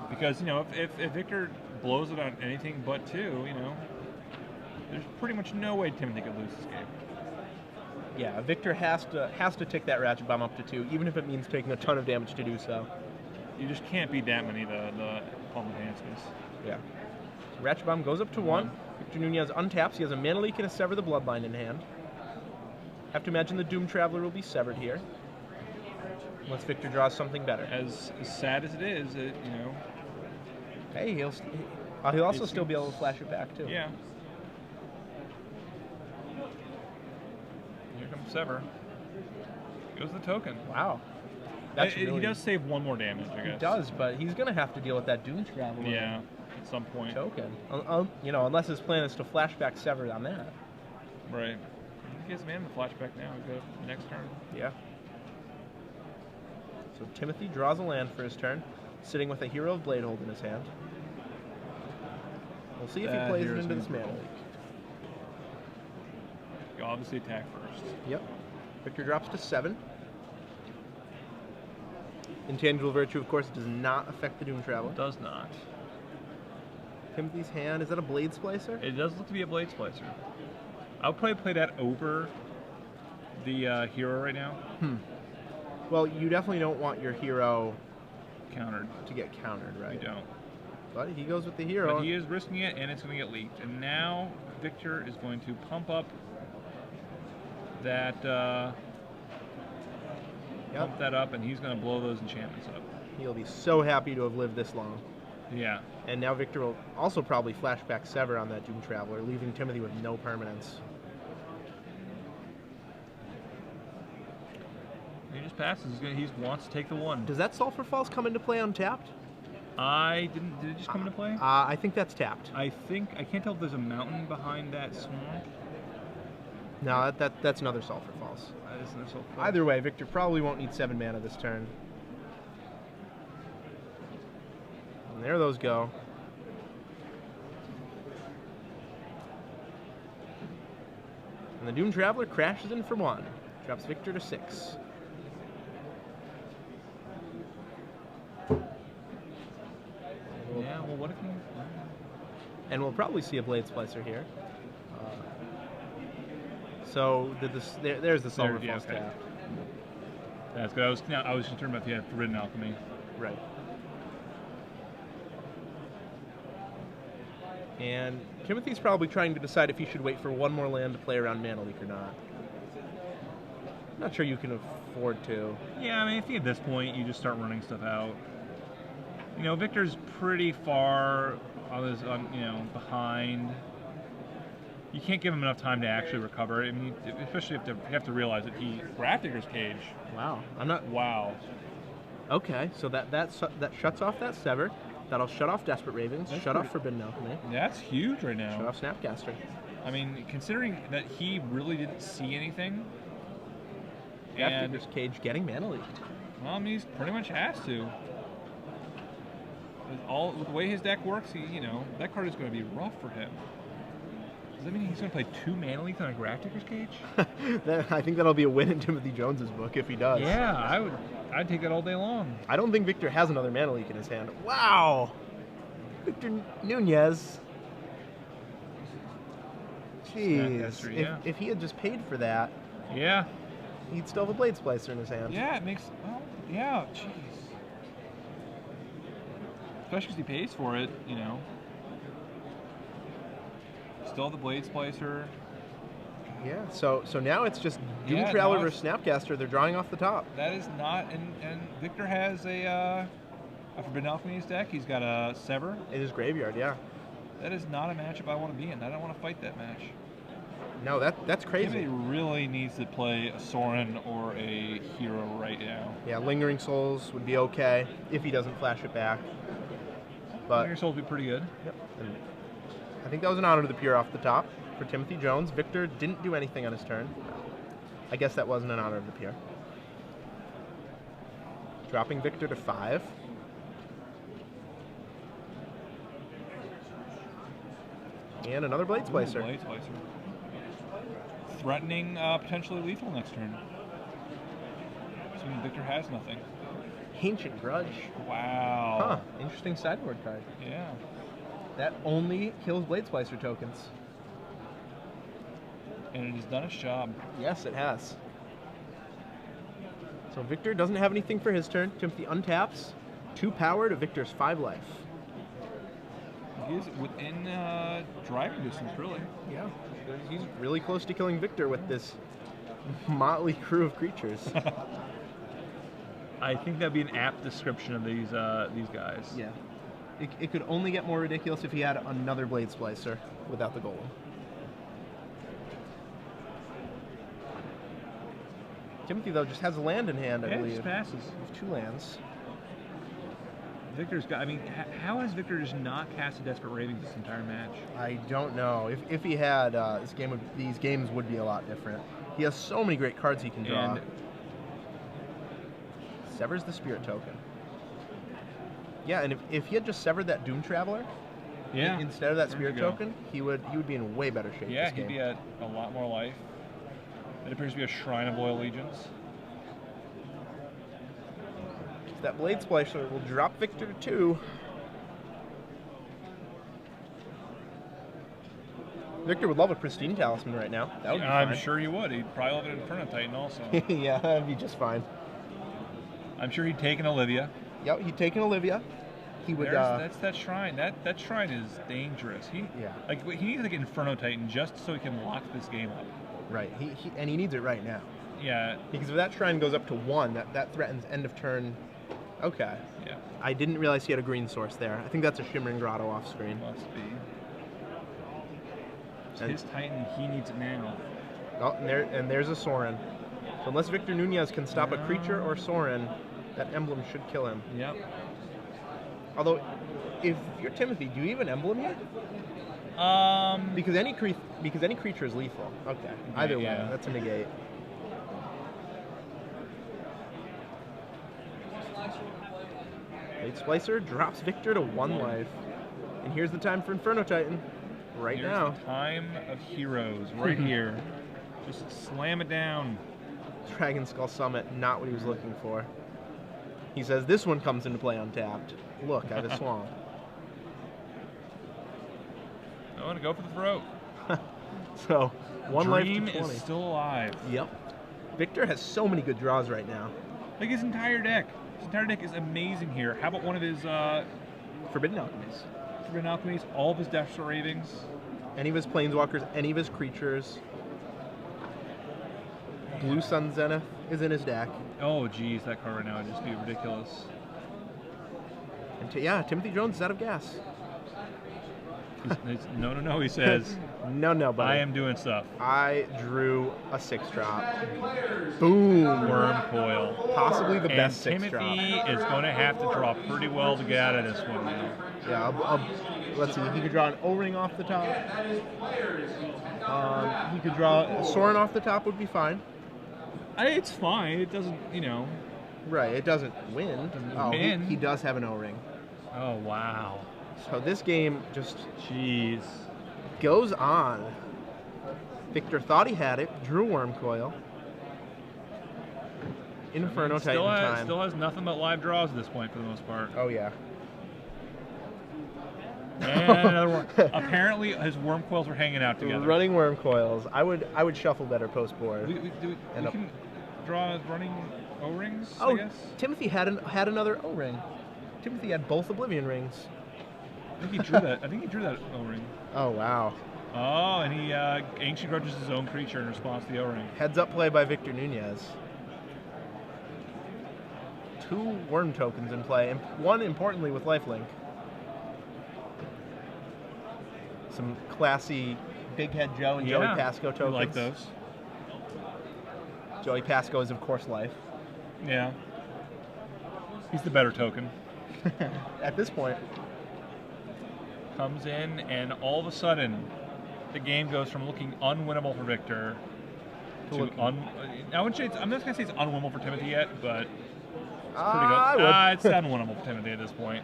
[SPEAKER 2] Because, you know, if Victor blows it on anything but 2, you know, there's pretty much no way Timothy could lose this game.
[SPEAKER 1] Yeah, Victor has to tick that Ratchet Bomb up to 2, even if it means taking a ton of damage to do so.
[SPEAKER 2] You just can't beat that many the palm enhancements.
[SPEAKER 1] Yeah. So Ratchet Bomb goes up to 1. Victor Nunez untaps. He has a Mana Leak and a Sever the Bloodline in hand. Have to imagine the Doom Traveler will be severed here. Unless Victor draws something better.
[SPEAKER 2] As sad as it is, you know.
[SPEAKER 1] Hey, he'll also still be able to flash it back too.
[SPEAKER 2] Yeah. Here comes Sever. Goes the token.
[SPEAKER 1] Wow.
[SPEAKER 2] He does save 1 more damage, I guess.
[SPEAKER 1] He does, but he's going to have to deal with that Doom Traveler.
[SPEAKER 2] Yeah, at some point.
[SPEAKER 1] Token. You know, unless his plan is to flashback Sever on that.
[SPEAKER 2] Right. He gets man the flashback now. We go next turn.
[SPEAKER 1] Yeah. So Timothy draws a land for his turn, sitting with a Hero of Bladehold in his hand. We'll see if he plays it into this Mana Leak.
[SPEAKER 2] You obviously attack first.
[SPEAKER 1] Yep. Victor drops to 7. Intangible Virtue, of course, does not affect the Doom Traveler.
[SPEAKER 2] It does not.
[SPEAKER 1] Timothy's hand, is that a Blade Splicer?
[SPEAKER 2] It does look to be a Blade Splicer. I'll probably play that over the hero right now.
[SPEAKER 1] Well, you definitely don't want your hero
[SPEAKER 2] Countered.
[SPEAKER 1] to get countered, right?
[SPEAKER 2] You don't.
[SPEAKER 1] But he goes with the hero.
[SPEAKER 2] But he is risking it, and it's going to get leaked. And now Victor is going to pump up that pump that up, and he's going to blow those enchantments up.
[SPEAKER 1] He'll be so happy to have lived this long.
[SPEAKER 2] Yeah.
[SPEAKER 1] And now Victor will also probably flashback Sever on that Doom Traveler, leaving Timothy with no permanence.
[SPEAKER 2] He just passes. He wants to take the 1.
[SPEAKER 1] Does that Sulphur Falls come into play untapped?
[SPEAKER 2] I didn't. Did it just come into play?
[SPEAKER 1] I think that's tapped.
[SPEAKER 2] I can't tell if there's a mountain behind that swamp.
[SPEAKER 1] No, that's another Sulphur Falls.
[SPEAKER 2] That is another Sulphur Falls.
[SPEAKER 1] Either way, Victor probably won't need 7 mana this turn. And there those go. And the Doom Traveler crashes in for 1. Drops Victor to 6.
[SPEAKER 2] Yeah, well, what if he...
[SPEAKER 1] And we'll probably see a Blade Splicer here. So there's the Sulphur Falls tap.
[SPEAKER 2] That's good. I was concerned about if you had Forbidden Alchemy.
[SPEAKER 1] Right. And Timothy's probably trying to decide if he should wait for 1 more land to play around Mana Leak or not. I'm not sure you can afford to.
[SPEAKER 2] Yeah, I mean, I think at this point you just start running stuff out. You know, Victor's pretty far behind. You can't give him enough time to actually recover. I mean, especially if you have to realize that he Grafdigger's Cage.
[SPEAKER 1] Wow, I'm not.
[SPEAKER 2] Wow.
[SPEAKER 1] Okay, so that shuts off that Sever. That'll shut off Desperate Ravens. Shut off Forbidden Alchemy.
[SPEAKER 2] That's huge right now.
[SPEAKER 1] Shut off Snapcaster.
[SPEAKER 2] I mean, considering that he really didn't see anything.
[SPEAKER 1] Grafdigger's Cage getting Mana Leaked.
[SPEAKER 2] Well, I mean, he's pretty much has to. With the way his deck works, that card is going to be rough for him. Does that mean he's going to play 2 Mana Leaks on a Grafdigger's Cage?
[SPEAKER 1] I think that'll be a win in Timothy Jones's book if he does.
[SPEAKER 2] Yeah, I'd take that all day long.
[SPEAKER 1] I don't think Victor has another Mana Leak in his hand. Wow! Victor Nunez. Jeez. If he had just paid for that,
[SPEAKER 2] yeah,
[SPEAKER 1] he'd still have a Blade Splicer in his hand.
[SPEAKER 2] Yeah, it makes... Well, yeah, jeez. Especially because he pays for it, Still the Blade Splicer.
[SPEAKER 1] Yeah, so now it's just Doom Traveler versus Snapcaster. They're drawing off the top.
[SPEAKER 2] That is not... And Victor has a Forbidden Alchemy in his deck. He's got a Sever.
[SPEAKER 1] In his graveyard, yeah.
[SPEAKER 2] That is not a matchup I want to be in. I don't want to fight that match.
[SPEAKER 1] No, that's crazy.
[SPEAKER 2] Timothy really needs to play a Sorin or a hero right now.
[SPEAKER 1] Yeah, Lingering Souls would be okay if he doesn't flash it back. But
[SPEAKER 2] Lingering Souls would be pretty good.
[SPEAKER 1] Yep. And I think that was an honor to the pure off the top for Timothy Jones. Victor didn't do anything on his turn. I guess that wasn't an honor of the pure. dropping Victor to 5. And another Blade Splicer.
[SPEAKER 2] Blade Splicer. Threatening potentially lethal next turn. So Victor has nothing.
[SPEAKER 1] Ancient Grudge.
[SPEAKER 2] Wow.
[SPEAKER 1] Huh. Interesting sideboard card.
[SPEAKER 2] Yeah.
[SPEAKER 1] That only kills Blade Splicer tokens.
[SPEAKER 2] And it has done its job.
[SPEAKER 1] Yes, it has. So Victor doesn't have anything for his turn. Timothy untaps. 2 power to Victor's 5 life.
[SPEAKER 2] He is within driving distance, really.
[SPEAKER 1] Yeah. He's really close to killing Victor with this motley crew of creatures.
[SPEAKER 2] I think that'd be an apt description of these guys.
[SPEAKER 1] Yeah. It could only get more ridiculous if he had another Blade Splicer without the golem. Timothy, though, just has a land in hand, I
[SPEAKER 2] Yeah, it
[SPEAKER 1] believe.
[SPEAKER 2] just passes.
[SPEAKER 1] With 2 lands.
[SPEAKER 2] Victor's got. I mean, how has Victor just not casted Desperate Ravings this entire match?
[SPEAKER 1] I don't know. If he had, these games would be a lot different. He has so many great cards he can draw.
[SPEAKER 2] And
[SPEAKER 1] severs the Spirit token. Yeah, and if he had just severed that Doom Traveler,
[SPEAKER 2] yeah,
[SPEAKER 1] instead of that
[SPEAKER 2] there
[SPEAKER 1] Spirit
[SPEAKER 2] you go.
[SPEAKER 1] token, he would be in way better shape.
[SPEAKER 2] Yeah,
[SPEAKER 1] this
[SPEAKER 2] he'd
[SPEAKER 1] game.
[SPEAKER 2] be at a lot more life. It appears to be a Shrine of Loyal Allegiance.
[SPEAKER 1] That Blade Splicer will drop Victor to 2. Victor would love a Pristine Talisman right now. That would be
[SPEAKER 2] I'm
[SPEAKER 1] fine.
[SPEAKER 2] sure he would. He'd probably love an Inferno Titan also.
[SPEAKER 1] Yeah, that'd be just fine.
[SPEAKER 2] I'm sure he'd take an Olivia.
[SPEAKER 1] Yep, he'd take an Olivia. He would.
[SPEAKER 2] That's that shrine. That shrine is dangerous. He needs like an Inferno Titan just so he can lock this game up.
[SPEAKER 1] Right. And he needs it right now.
[SPEAKER 2] Yeah.
[SPEAKER 1] Because if that shrine goes up to 1, that threatens end of turn. Okay.
[SPEAKER 2] Yeah.
[SPEAKER 1] I didn't realize he had a green source there. I think that's a Shimmering Grotto off screen.
[SPEAKER 2] Must be. His Titan, he needs it now.
[SPEAKER 1] Oh, and there's a Sorin. So unless Victor Nunez can stop a creature or Sorin, that emblem should kill him.
[SPEAKER 2] Yep.
[SPEAKER 1] Although, if you're Timothy, do you even emblem here? Because any creature is lethal. Okay. Either way,
[SPEAKER 2] yeah.
[SPEAKER 1] that's a negate. Blade Splicer drops Victor to 1 life. And here's the time for Inferno Titan. Right
[SPEAKER 2] Here's
[SPEAKER 1] now.
[SPEAKER 2] the time of heroes, right here. Just slam it down.
[SPEAKER 1] Dragon Skull Summit, not what he was looking for. He says this one comes into play untapped. Look, I have a swamp.
[SPEAKER 2] I want to go for the throat.
[SPEAKER 1] So, 1 life to
[SPEAKER 2] Dream
[SPEAKER 1] 20.
[SPEAKER 2] is still alive.
[SPEAKER 1] Yep. Victor has so many good draws right now.
[SPEAKER 2] Like his entire deck. His entire deck is amazing here. How about one of his
[SPEAKER 1] Forbidden Alchemies.
[SPEAKER 2] Forbidden Alchemies, all of his Desperate Ravings?
[SPEAKER 1] Any of his Planeswalkers, any of his creatures. Blue Sun Zenith is in his deck.
[SPEAKER 2] Oh, geez, that card right now would just be ridiculous.
[SPEAKER 1] And Timothy Jones is out of gas.
[SPEAKER 2] No, he says.
[SPEAKER 1] No, buddy.
[SPEAKER 2] I am doing stuff.
[SPEAKER 1] I drew a 6-drop. Boom.
[SPEAKER 2] Worm Coil.
[SPEAKER 1] Possibly the best
[SPEAKER 2] and
[SPEAKER 1] 6-drop.
[SPEAKER 2] Timothy is going to have to draw pretty well to get out of this one now.
[SPEAKER 1] Yeah, let's see. He could draw an O-ring off the top. He could draw a Sorin off the top would be fine.
[SPEAKER 2] It's fine. It doesn't,
[SPEAKER 1] Right, it doesn't win.
[SPEAKER 2] win.
[SPEAKER 1] He does have an O-ring.
[SPEAKER 2] Oh, wow.
[SPEAKER 1] So this game just
[SPEAKER 2] Jeez.
[SPEAKER 1] goes on. Victor thought he had it, drew Worm Coil. Inferno Titan time.
[SPEAKER 2] Still has nothing but live draws at this point for the most part.
[SPEAKER 1] Oh, yeah.
[SPEAKER 2] And another one. Apparently, his Worm Coils were hanging out together.
[SPEAKER 1] Running Worm Coils. I would shuffle better post board.
[SPEAKER 2] We can draw running O-rings, I
[SPEAKER 1] Oh,
[SPEAKER 2] guess?
[SPEAKER 1] Timothy had another O-ring. Timothy had both Oblivion rings.
[SPEAKER 2] I think he drew that. O-ring.
[SPEAKER 1] Oh, wow.
[SPEAKER 2] Oh, and he Ancient Grudges his own creature in response to the O-ring.
[SPEAKER 1] Heads up play by Victor Nunez. 2 worm tokens in play, and 1 importantly with lifelink. Some classy Big Head Joe and Joey Pasco tokens.
[SPEAKER 2] We like those.
[SPEAKER 1] Joey Pasco is of course life.
[SPEAKER 2] Yeah. He's the better token.
[SPEAKER 1] At this point.
[SPEAKER 2] Comes in, and all of a sudden, the game goes from looking unwinnable for Victor to
[SPEAKER 1] looking-
[SPEAKER 2] I'm not going to say it's unwinnable for Timothy yet, but
[SPEAKER 1] I would.
[SPEAKER 2] It's unwinnable for Timothy at this point.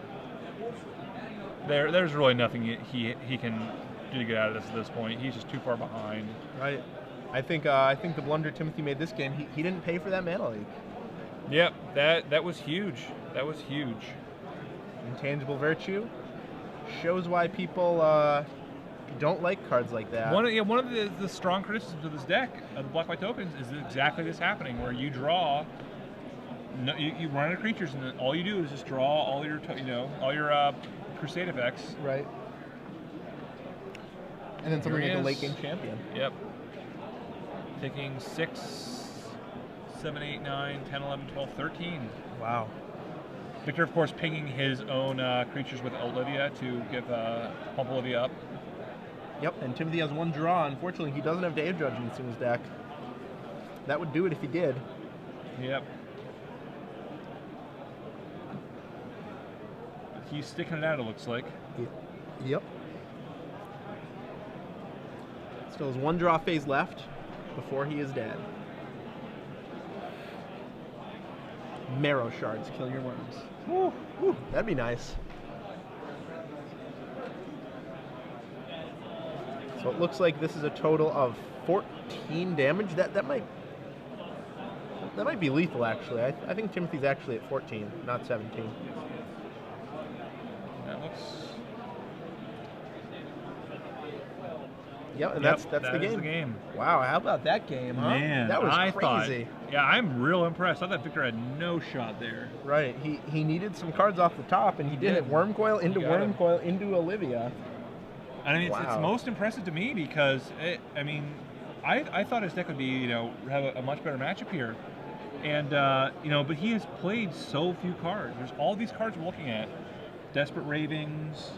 [SPEAKER 2] There's really nothing he can do to get out of this at this point. He's just too far behind.
[SPEAKER 1] Right. I think the blunder Timothy made this game, he didn't pay for that mana leak.
[SPEAKER 2] Yep, that was huge. That was huge.
[SPEAKER 1] Intangible Virtue shows why people don't like cards like that.
[SPEAKER 2] One of the strong criticisms of this deck, of the Black-White tokens, is exactly this happening, where you draw, you run out of creatures, and then all you do is just draw all your Crusade effects.
[SPEAKER 1] Right. And then something like a late game champion.
[SPEAKER 2] Yep. Taking 6, 7, 8, 9, 10, 11, 12, 13.
[SPEAKER 1] Wow.
[SPEAKER 2] Victor, of course, pinging his own creatures with Olivia to pump Olivia up.
[SPEAKER 1] Yep, and Timothy has one draw. Unfortunately, he doesn't have Day of Judgments in his deck. That would do it if he did.
[SPEAKER 2] Yep. He's sticking it out, it looks like.
[SPEAKER 1] Yep. Still has one draw phase left before he is dead. Marrow Shards, kill your worms. Woo, woo, that'd be nice. So it looks like this is a total of 14 damage. That might be lethal, actually. I think Timothy's actually at 14, not 17.
[SPEAKER 2] That looks...
[SPEAKER 1] Yep, and that's the game.
[SPEAKER 2] Is the game.
[SPEAKER 1] Wow, how about that game, huh?
[SPEAKER 2] Man,
[SPEAKER 1] that was crazy.
[SPEAKER 2] Yeah, I'm real impressed. I thought Victor had no shot there.
[SPEAKER 1] Right, he needed some cards off the top, and he did it. Wurmcoil into Wurmcoil into Olivia.
[SPEAKER 2] I mean, it's most impressive to me because, I thought his deck would be, have a much better matchup here. And, but he has played so few cards. There's all these cards we're looking at. Desperate Ravings,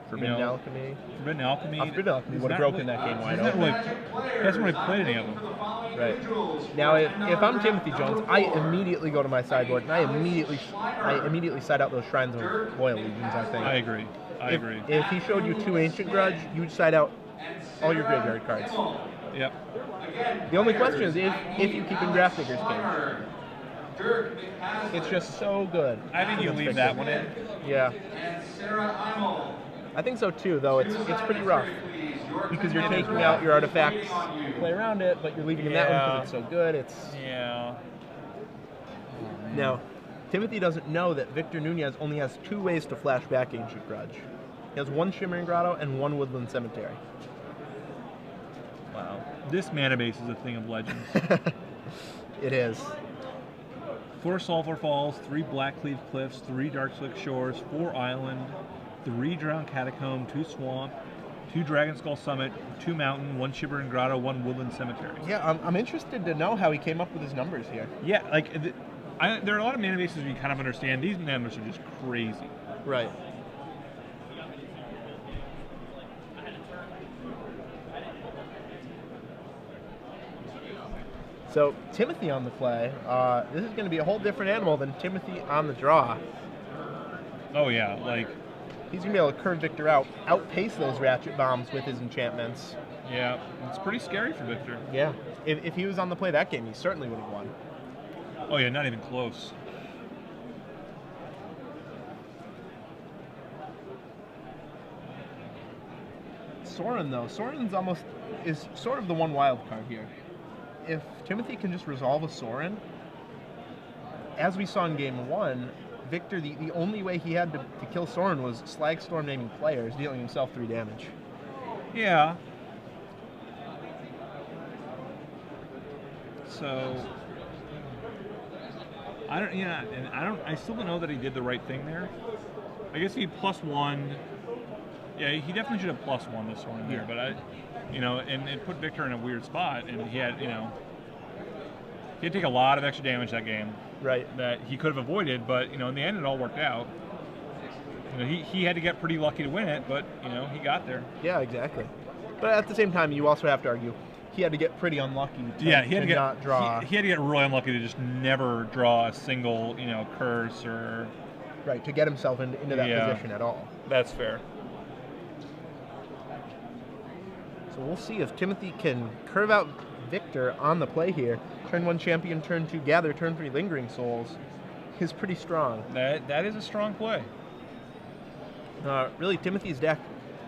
[SPEAKER 1] Forbidden Alchemy.
[SPEAKER 2] Forbidden Alchemy.
[SPEAKER 1] Forbidden Alchemy would have broken that game wide open.
[SPEAKER 2] He hasn't really played any of them.
[SPEAKER 1] Right. Now, if I'm Timothy Jones, I immediately go to my sideboard, and I immediately side out those Shrines of Royal Legions, I think.
[SPEAKER 2] I agree.
[SPEAKER 1] If he showed you 2 Ancient Grudge, you would side out all your graveyard cards.
[SPEAKER 2] Yep.
[SPEAKER 1] The only question is if you keep in Grafdigger's Cage. It's just so good.
[SPEAKER 2] I think you leave that one in.
[SPEAKER 1] Yeah. I think so too, though. It's pretty rough because you're taking out your artifacts to play around it, but you're leaving in that one because it's so good.
[SPEAKER 2] Yeah.
[SPEAKER 1] Now, Timothy doesn't know that Victor Nunez only has 2 ways to flash back Ancient Grudge. He has 1 Shimmering Grotto and 1 Woodland Cemetery.
[SPEAKER 2] Wow. This mana base is a thing of legends.
[SPEAKER 1] It is.
[SPEAKER 2] 4 Sulphur Falls, 3 Blackcleave Cliffs, 3 Darkslick Shores, 4 Island, 3 Drowned Catacomb, 2 Swamp, 2 Dragonskull Summit, 2 Mountain, 1 Shimmering Grotto, 1 Woodland Cemetery.
[SPEAKER 1] Yeah, I'm interested to know how he came up with his numbers here.
[SPEAKER 2] Yeah, there are a lot of mana bases we kind of understand. These numbers are just crazy.
[SPEAKER 1] Right. So, Timothy on the play, this is going to be a whole different animal than Timothy on the draw.
[SPEAKER 2] Oh, yeah,
[SPEAKER 1] he's going to be able to curve Victor out, outpace those Ratchet Bombs with his enchantments.
[SPEAKER 2] Yeah, it's pretty scary for Victor.
[SPEAKER 1] Yeah. If he was on the play that game, he certainly would have won.
[SPEAKER 2] Oh, yeah, not even close.
[SPEAKER 1] Sorin, though. Sorin's is sort of the one wild card here. If Timothy can just resolve a Sorin, as we saw in Game 1, Victor, the only way he had to kill Sorin was Slagstorm naming players, dealing himself 3 damage.
[SPEAKER 2] Yeah. So, I still don't know that he did the right thing there. I guess he +1. Yeah, he definitely should have +1 this one here, but and it put Victor in a weird spot, and he had to take a lot of extra damage that game.
[SPEAKER 1] Right.
[SPEAKER 2] That he could have avoided, but in the end it all worked out. He had to get pretty lucky to win it, but he got there.
[SPEAKER 1] Yeah, exactly. But at the same time, you also have to argue he had to get pretty unlucky to not draw.
[SPEAKER 2] He had to get really unlucky to just never draw a single curse or
[SPEAKER 1] right to get himself into that position at all.
[SPEAKER 2] That's fair.
[SPEAKER 1] So we'll see if Timothy can curve out Victor on the play here. Turn 1 Champion, turn 2 Gather, turn 3 Lingering Souls. is pretty strong.
[SPEAKER 2] That is a strong play.
[SPEAKER 1] Really, Timothy's deck,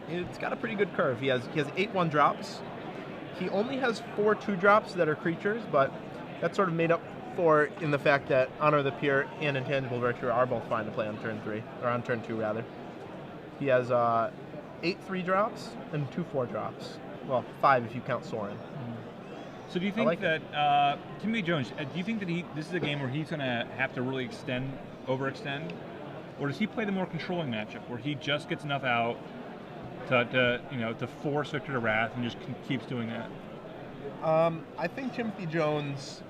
[SPEAKER 1] it's got a pretty good curve. He has 8 1-drops. He only has 4 2-drops that are creatures, but that's sort of made up for in the fact that Honor of the Pure and Intangible Virtue are both fine to play on turn 3, or on turn 2 rather. He has 8 3-drops and 2 4-drops. Well, 5 if you count Sorin.
[SPEAKER 2] So do you think that Timothy Jones? Do you think that this is a game where he's going to have to really overextend, or does he play the more controlling matchup where he just gets enough out to force Victor to Wrath and just keeps doing that?
[SPEAKER 1] I think Timothy Jones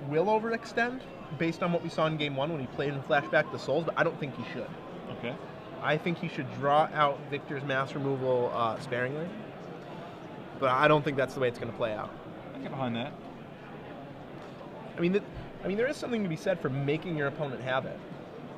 [SPEAKER 1] will overextend based on what we saw in Game 1 when he played in Flashback the Souls, but I don't think he should.
[SPEAKER 2] Okay.
[SPEAKER 1] I think he should draw out Victor's mass removal sparingly, but I don't think that's the way it's going to play out.
[SPEAKER 2] I get behind that.
[SPEAKER 1] I mean, there is something to be said for making your opponent have it,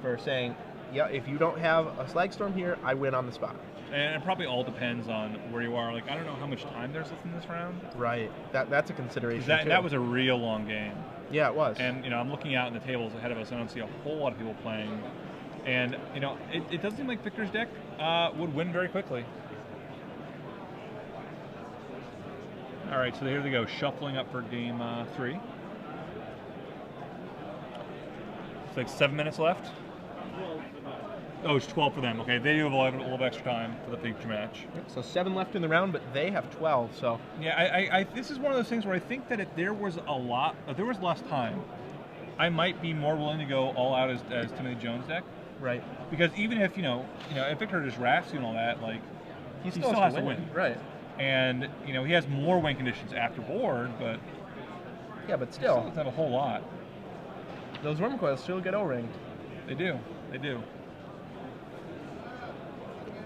[SPEAKER 1] for saying, yeah, if you don't have a Slagstorm here, I win on the spot.
[SPEAKER 2] And it probably all depends on where you are. Like, I don't know how much time there's left in this round.
[SPEAKER 1] Right. That's a consideration, too.
[SPEAKER 2] That was a real long game.
[SPEAKER 1] Yeah, it was.
[SPEAKER 2] And, I'm looking out in the tables ahead of us. I don't see a whole lot of people playing. And, it does seem like Victor's deck would win very quickly. All right, so here they go, shuffling up for game 3. It's like 7 minutes left. Oh, it's 12 for them. Okay, they do have a little bit extra time for the feature match.
[SPEAKER 1] Yep, so 7 left in the round, but they have 12. So
[SPEAKER 2] yeah, this is one of those things where I think that if there was less time, I might be more willing to go all out as Timothy Jones' deck.
[SPEAKER 1] Right.
[SPEAKER 2] Because even if if Victor just wraps you and all that, like he still has to win.
[SPEAKER 1] Right.
[SPEAKER 2] And he has more win conditions after board, but
[SPEAKER 1] yeah, but
[SPEAKER 2] he
[SPEAKER 1] still
[SPEAKER 2] doesn't have a whole lot.
[SPEAKER 1] Those worm coils still get O-ringed.
[SPEAKER 2] They do. They do.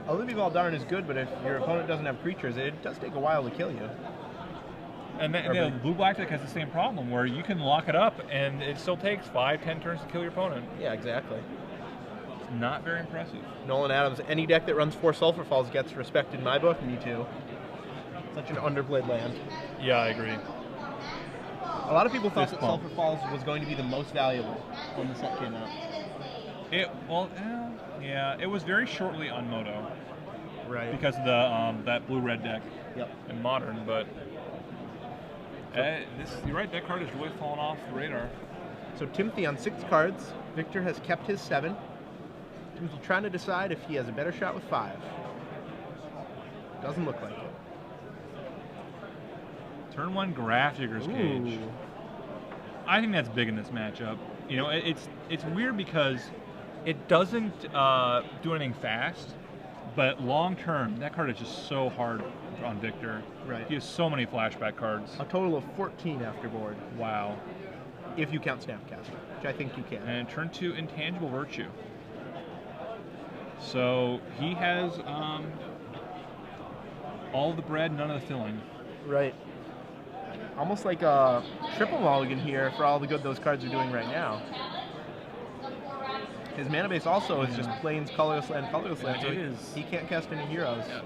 [SPEAKER 1] Olivia Valdarn is good, but if your opponent doesn't have creatures, it does take a while to kill you.
[SPEAKER 2] And the blue-black deck has the same problem, where you can lock it up, and it still takes 5-10 turns to kill your opponent.
[SPEAKER 1] Yeah, exactly.
[SPEAKER 2] It's not very impressive.
[SPEAKER 1] Nolan Adams, any deck that runs 4 Sulfur Falls gets respect in my book. Me too. Such an underplayed land.
[SPEAKER 2] Yeah, I agree.
[SPEAKER 1] A lot of people thought that Sulfur Falls was going to be the most valuable when the set came out.
[SPEAKER 2] It was very shortly on Moto.
[SPEAKER 1] Right.
[SPEAKER 2] Because of that blue-red deck.
[SPEAKER 1] Yep.
[SPEAKER 2] In Modern, but you're right, that card has really fallen off the radar.
[SPEAKER 1] So Timothy on 6 cards. Victor has kept his 7. Timothy trying to decide if he has a better shot with 5. Doesn't look like it.
[SPEAKER 2] Turn 1 Grafdigger's Cage. I think that's big in this matchup. It's weird because it doesn't do anything fast, but long term, that card is just so hard on Victor.
[SPEAKER 1] Right.
[SPEAKER 2] He has so many flashback cards.
[SPEAKER 1] A total of 14 after board.
[SPEAKER 2] Wow.
[SPEAKER 1] If you count Snapcaster, which I think you can.
[SPEAKER 2] And turn 2 Intangible Virtue. So he has all the bread, none of the filling.
[SPEAKER 1] Right. Almost like a triple mulligan here for all the good those cards are doing right now. His mana base also is just plains colorless land, so he can't cast any heroes.
[SPEAKER 2] Yeah.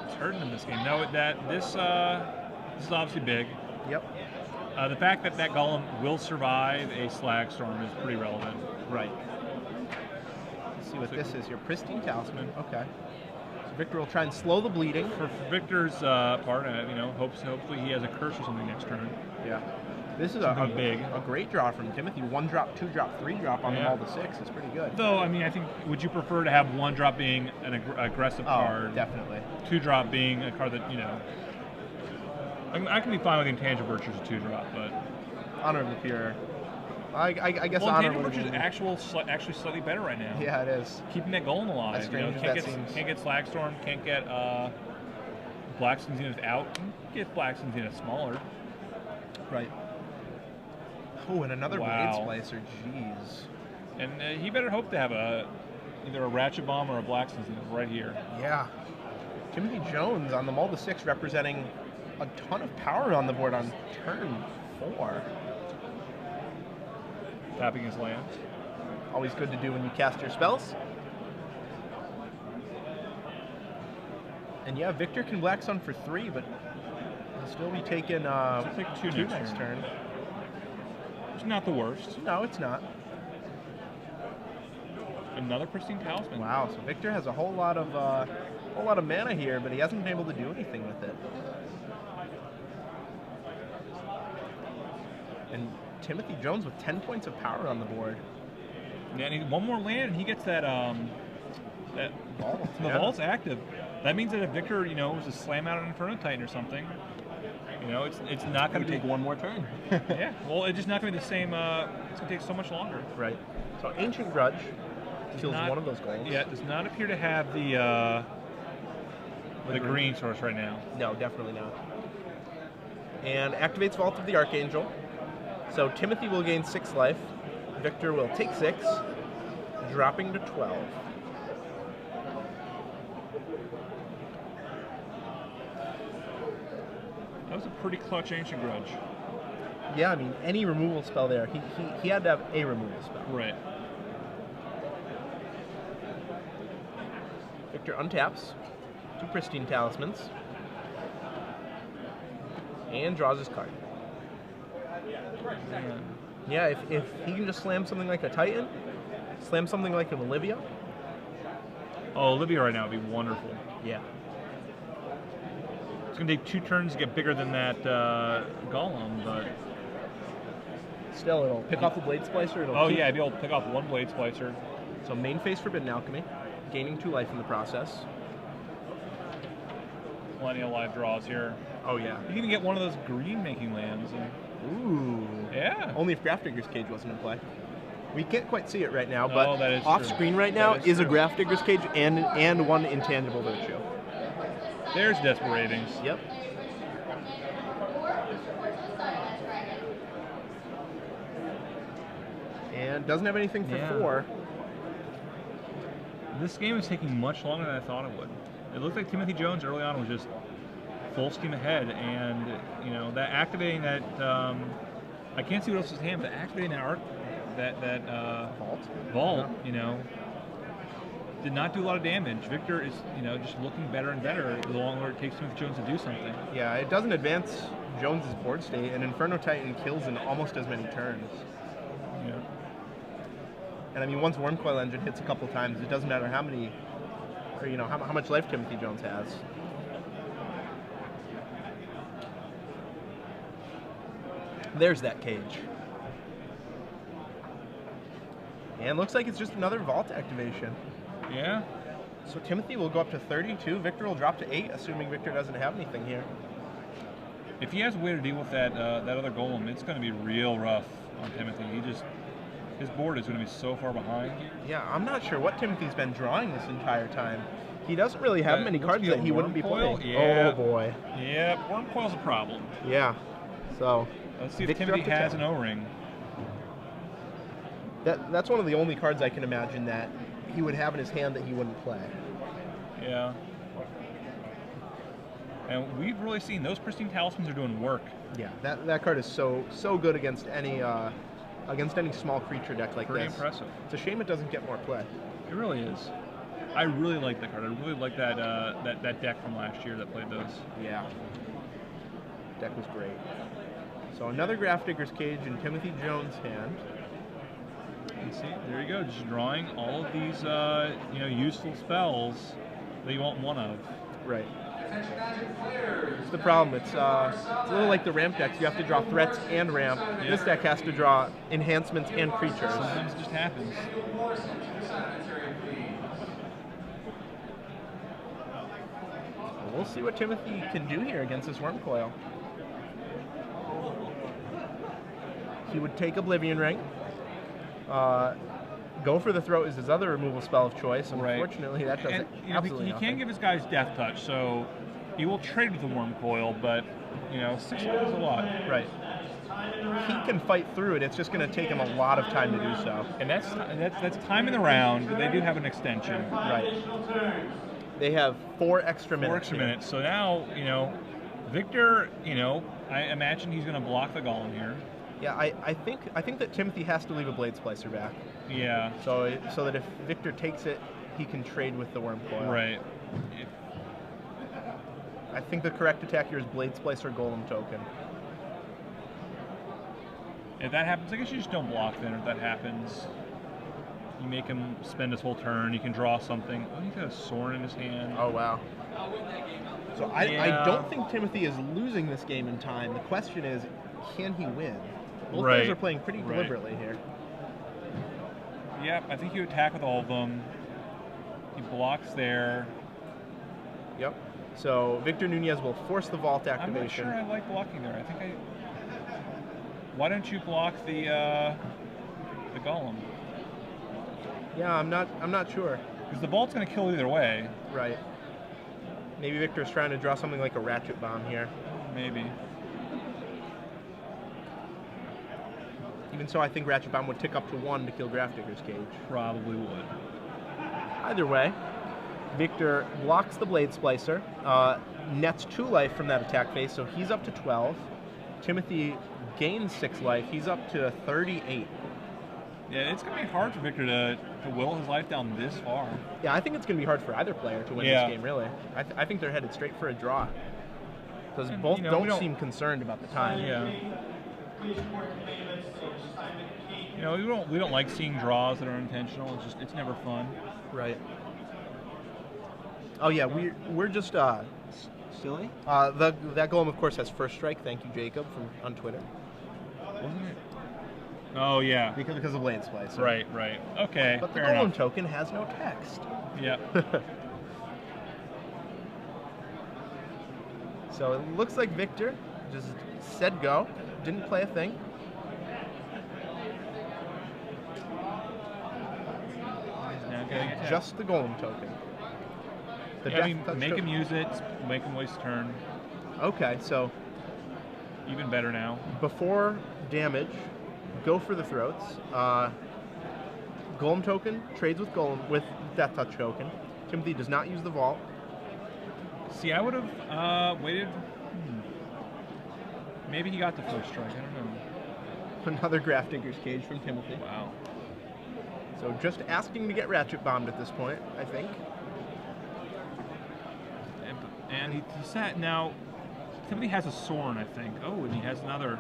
[SPEAKER 2] It's hurting him this game. No, this is obviously big.
[SPEAKER 1] Yep.
[SPEAKER 2] The fact that Golem will survive a Slagstorm is pretty relevant.
[SPEAKER 1] Right. Let's see what this is here. Pristine Talisman. Okay. So Victor will try and slow the bleeding.
[SPEAKER 2] For Victor's part, hopefully he has a curse or something next turn.
[SPEAKER 1] Yeah. This is a great draw from Timothy. 1-drop, 2-drop, 3-drop on the Mall to 6 is pretty good.
[SPEAKER 2] Though, I think, would you prefer to have 1-drop being an aggressive card?
[SPEAKER 1] Definitely.
[SPEAKER 2] 2-drop being a card that, I can be fine with Intangible Virtues as a 2-drop, but
[SPEAKER 1] Honor of the Pure. I guess
[SPEAKER 2] Honor
[SPEAKER 1] Intangible
[SPEAKER 2] Virtues is actually slightly better right now.
[SPEAKER 1] Yeah, it is.
[SPEAKER 2] Keeping that Golem alive.
[SPEAKER 1] As strange as that seems.
[SPEAKER 2] Can't get Slagstorm, can't get Black Sun Zenith out. Get Black Sun Zenith smaller.
[SPEAKER 1] Right. Oh, and another Blade Splicer, jeez.
[SPEAKER 2] And he better hope to have either a Ratchet Bomb or a Black Sun Zenith right here.
[SPEAKER 1] Yeah. Timothy Jones on the Mull to 6 representing a ton of power on the board on turn 4.
[SPEAKER 2] Tapping his lands.
[SPEAKER 1] Always good to do when you cast your spells. And yeah, Victor can Black Sun for 3, but he'll still be taking
[SPEAKER 2] 2 next turn. It's not the worst.
[SPEAKER 1] No, it's not.
[SPEAKER 2] Another Pristine Talisman.
[SPEAKER 1] Wow, so Victor has a whole lot of mana here, but he hasn't been able to do anything with it. And Timothy Jones with 10 points of power on the board.
[SPEAKER 2] Yeah, and he, one more land, and he gets that that
[SPEAKER 1] Vault.
[SPEAKER 2] the vault's active. That means that if Victor, was to slam out an Inferno Titan or something, it's not going to
[SPEAKER 1] take one more turn.
[SPEAKER 2] Yeah, well, it's just not going to be the same. It's going to take so much longer.
[SPEAKER 1] Right. So Ancient Grudge kills one of those goals.
[SPEAKER 2] Yeah, it does not appear to have the green source right now.
[SPEAKER 1] No, definitely not. And activates Vault of the Archangel. So Timothy will gain 6 life. Victor will take 6, dropping to 12.
[SPEAKER 2] That was a pretty clutch Ancient Grudge.
[SPEAKER 1] Yeah, I mean, any removal spell there, he had to have a removal spell.
[SPEAKER 2] Right.
[SPEAKER 1] Victor untaps 2 Pristine Talismans and draws his card. Yeah, if he can just slam something like a Titan, slam something like an Olivia.
[SPEAKER 2] Oh, Olivia right now would be wonderful.
[SPEAKER 1] Yeah.
[SPEAKER 2] It's going to take 2 turns to get bigger than that Golem, but...
[SPEAKER 1] Still, it'll pick off the Blade Splicer.
[SPEAKER 2] Yeah, I'd be able to pick off 1 Blade Splicer.
[SPEAKER 1] So main phase Forbidden Alchemy, gaining 2 life in the process.
[SPEAKER 2] Plenty of live draws here.
[SPEAKER 1] Oh, yeah.
[SPEAKER 2] You can even get one of those green-making lands.
[SPEAKER 1] Ooh.
[SPEAKER 2] Yeah.
[SPEAKER 1] Only if Grafdigger's Cage wasn't in play. We can't quite see it right now,
[SPEAKER 2] No,
[SPEAKER 1] but
[SPEAKER 2] that is
[SPEAKER 1] off
[SPEAKER 2] true.
[SPEAKER 1] screen right now is a Grafdigger's Cage and 1 Intangible Virtue.
[SPEAKER 2] There's Desperate Ravings.
[SPEAKER 1] Yep. And doesn't have anything for 4.
[SPEAKER 2] This game is taking much longer than I thought it would. It looked like Timothy Jones early on was just full steam ahead, and that activating that I can't see what else is hand, but activating that vault, did not do a lot of damage. Victor is just looking better and better the longer it takes Timothy Jones to do something.
[SPEAKER 1] Yeah, it doesn't advance Jones's board state, and Inferno Titan kills in almost as many turns.
[SPEAKER 2] Yeah.
[SPEAKER 1] And I mean, once Wormcoil Engine hits a couple times, it doesn't matter how many, or how much life Timothy Jones has. There's that cage. And looks like it's just another Vault activation.
[SPEAKER 2] Yeah.
[SPEAKER 1] So Timothy will go up to 32. Victor will drop to 8, assuming Victor doesn't have anything here.
[SPEAKER 2] If he has a way to deal with that other golem, it's going to be real rough on Timothy. His board is going to be so far behind.
[SPEAKER 1] Yeah, I'm not sure what Timothy's been drawing this entire time. He doesn't really have many cards that he wouldn't be playing.
[SPEAKER 2] Yeah.
[SPEAKER 1] Oh boy.
[SPEAKER 2] Yeah, Wormcoil's a problem.
[SPEAKER 1] Yeah. So
[SPEAKER 2] let's see if
[SPEAKER 1] Victor
[SPEAKER 2] Timothy has an O-ring.
[SPEAKER 1] That's one of the only cards I can imagine that he would have in his hand that he wouldn't play.
[SPEAKER 2] Yeah. And we've really seen those Pristine Talismans are doing work.
[SPEAKER 1] Yeah, that card is so good against any small creature deck like
[SPEAKER 2] Pretty
[SPEAKER 1] this.
[SPEAKER 2] impressive.
[SPEAKER 1] It's a shame it doesn't get more play.
[SPEAKER 2] It really is. I really like that card. I really like that deck from last year that played those.
[SPEAKER 1] Yeah. Deck was great. So another Grafdigger's Cage in Timothy Jones' hand.
[SPEAKER 2] And see, there you go, just drawing all of these useful spells that you want one of.
[SPEAKER 1] Right. It's the problem. It's a little like the ramp decks. You have to draw threats and ramp.
[SPEAKER 2] Yeah.
[SPEAKER 1] This deck has to draw enhancements and creatures.
[SPEAKER 2] Sometimes it just happens.
[SPEAKER 1] We'll see what Timothy can do here against this Wormcoil. He would take Oblivion Ring. Go for the Throat is his other removal spell of choice. Unfortunately, that doesn't absolutely
[SPEAKER 2] he can't give his guys Death Touch, so he will trade with the Wormcoil, but 6 life is a lot.
[SPEAKER 1] Right. He can fight through it. It's just going to take him a lot of time to do so.
[SPEAKER 2] And that's time in the round, but they do have an extension.
[SPEAKER 1] Right. They have 4 extra minutes.
[SPEAKER 2] 4 extra minutes. So now, Victor, I imagine he's going to block the Golem here.
[SPEAKER 1] Yeah, I think that Timothy has to leave a Blade Splicer back.
[SPEAKER 2] Yeah.
[SPEAKER 1] So that if Victor takes it, he can trade with the Wormcoil.
[SPEAKER 2] Right.
[SPEAKER 1] I think the correct attack here is Blade Splicer Golem token.
[SPEAKER 2] If that happens, I guess you just don't block then if that happens. You make him spend his whole turn. You can draw something. Oh, he's got a Sorin in his hand.
[SPEAKER 1] Oh, wow. So I don't think Timothy is losing this game in time. The question is, can he win? Both players are playing pretty deliberately here.
[SPEAKER 2] Yep, I think you attack with all of them. He blocks there.
[SPEAKER 1] Yep. So Victor Nunez will force the vault activation.
[SPEAKER 2] I'm not sure I like blocking there. I think I... Why don't you block the golem?
[SPEAKER 1] Yeah, I'm not sure.
[SPEAKER 2] Because the vault's going to kill either way.
[SPEAKER 1] Right. Maybe Victor's trying to draw something like a ratchet bomb here.
[SPEAKER 2] Maybe.
[SPEAKER 1] Even so, I think ratchet bomb would tick up to 1 to kill Grafdigger's Cage.
[SPEAKER 2] Probably would.
[SPEAKER 1] Either way, Victor blocks the Blade Splicer, nets 2 life from that attack phase, so he's up to 12. Timothy gains 6 life. He's up to 38.
[SPEAKER 2] Yeah, it's going to be hard for Victor to will his life down this far.
[SPEAKER 1] Yeah, I think it's going to be hard for either player to win this game, really. I think they're headed straight for a draw. Because both don't seem concerned about the time.
[SPEAKER 2] Yeah. You know, we don't like seeing draws that are intentional. It's never fun.
[SPEAKER 1] Right. Oh yeah, we're just
[SPEAKER 2] Silly?
[SPEAKER 1] that golem of course has first strike. Thank you, Jacob, on Twitter.
[SPEAKER 2] Wasn't it? Oh yeah.
[SPEAKER 1] Because of Blade Splice.
[SPEAKER 2] Right. Okay.
[SPEAKER 1] But the
[SPEAKER 2] fair
[SPEAKER 1] golem
[SPEAKER 2] enough.
[SPEAKER 1] token has no text.
[SPEAKER 2] Yeah.
[SPEAKER 1] So it looks like Victor just said go, didn't play a thing. Just the golem token.
[SPEAKER 2] Make him use it, make him waste a turn.
[SPEAKER 1] Okay, so
[SPEAKER 2] even better now.
[SPEAKER 1] Before damage, go for the throats. Golem token trades with Death Touch token. Timothy does not use the vault.
[SPEAKER 2] See, I would have waited. Maybe he got the first strike. I don't know.
[SPEAKER 1] Another Grafdigger's Cage from Timothy.
[SPEAKER 2] Wow.
[SPEAKER 1] So just asking to get ratchet bombed at this point, I think.
[SPEAKER 2] And he sat now. Timothy has a Sorin, I think. Oh, and he has another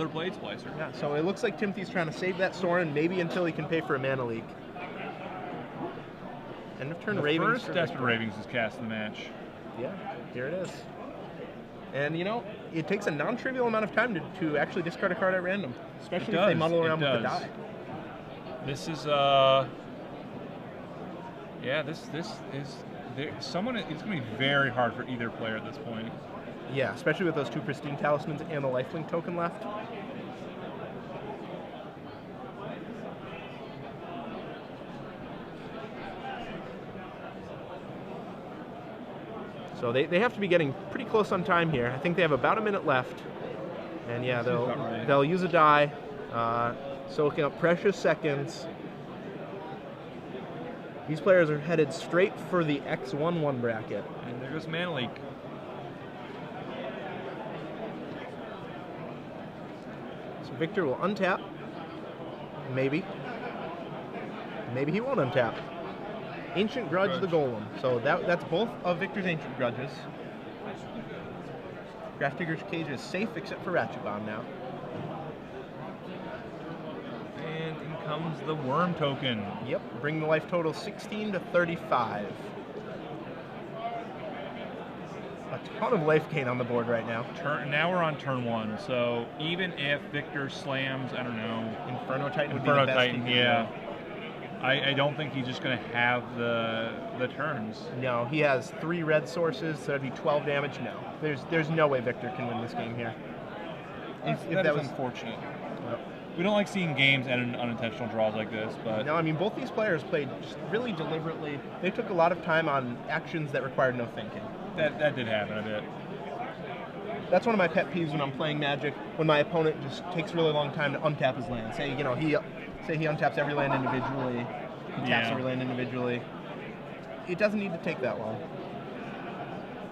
[SPEAKER 2] Blade Splicer.
[SPEAKER 1] Yeah. So it looks like Timothy's trying to save that Sorin, maybe until he can pay for a mana leak. End of turn Ravings.
[SPEAKER 2] First Desperate Ravings is cast in the match.
[SPEAKER 1] Yeah, here it is. And you know, it takes a non-trivial amount of time to actually discard a card at random, especially if they muddle around with the die.
[SPEAKER 2] This is this is someone. It's going to be very hard for either player at this point.
[SPEAKER 1] Yeah, especially with those 2 Pristine Talismans and the Lifelink token left. So they have to be getting pretty close on time here. I think they have about a minute left. And yeah, they'll use a die, soaking up precious seconds. These players are headed straight for the X1-1 bracket.
[SPEAKER 2] And there goes Mana Leak.
[SPEAKER 1] So Victor will untap. Maybe. Maybe he won't untap. Ancient Grudge the Golem. So that's both of Victor's Ancient Grudges. Grafdigger's Cage is safe except for Ratchet Bomb now.
[SPEAKER 2] And in comes the Worm token.
[SPEAKER 1] Yep, bring the life total 16 to 35. A ton of life gain on the board right now.
[SPEAKER 2] Now we're on turn 1, so even if Victor slams, I don't know,
[SPEAKER 1] Inferno Titan would
[SPEAKER 2] Inferno
[SPEAKER 1] be the best
[SPEAKER 2] Titan, yeah. I don't think he's just going to have the turns.
[SPEAKER 1] No, he has 3 red sources, so that'd be 12 damage. No, there's no way Victor can win this game here.
[SPEAKER 2] If that was unfortunate. Yep. We don't like seeing games end in unintentional draws like this, but
[SPEAKER 1] no, I mean both these players played just really deliberately. They took a lot of time on actions that required no thinking.
[SPEAKER 2] That did happen a bit.
[SPEAKER 1] That's one of my pet peeves when I'm playing Magic. When my opponent just takes a really long time to untap his land. Say he untaps every land individually, he taps every land individually. It doesn't need to take that long.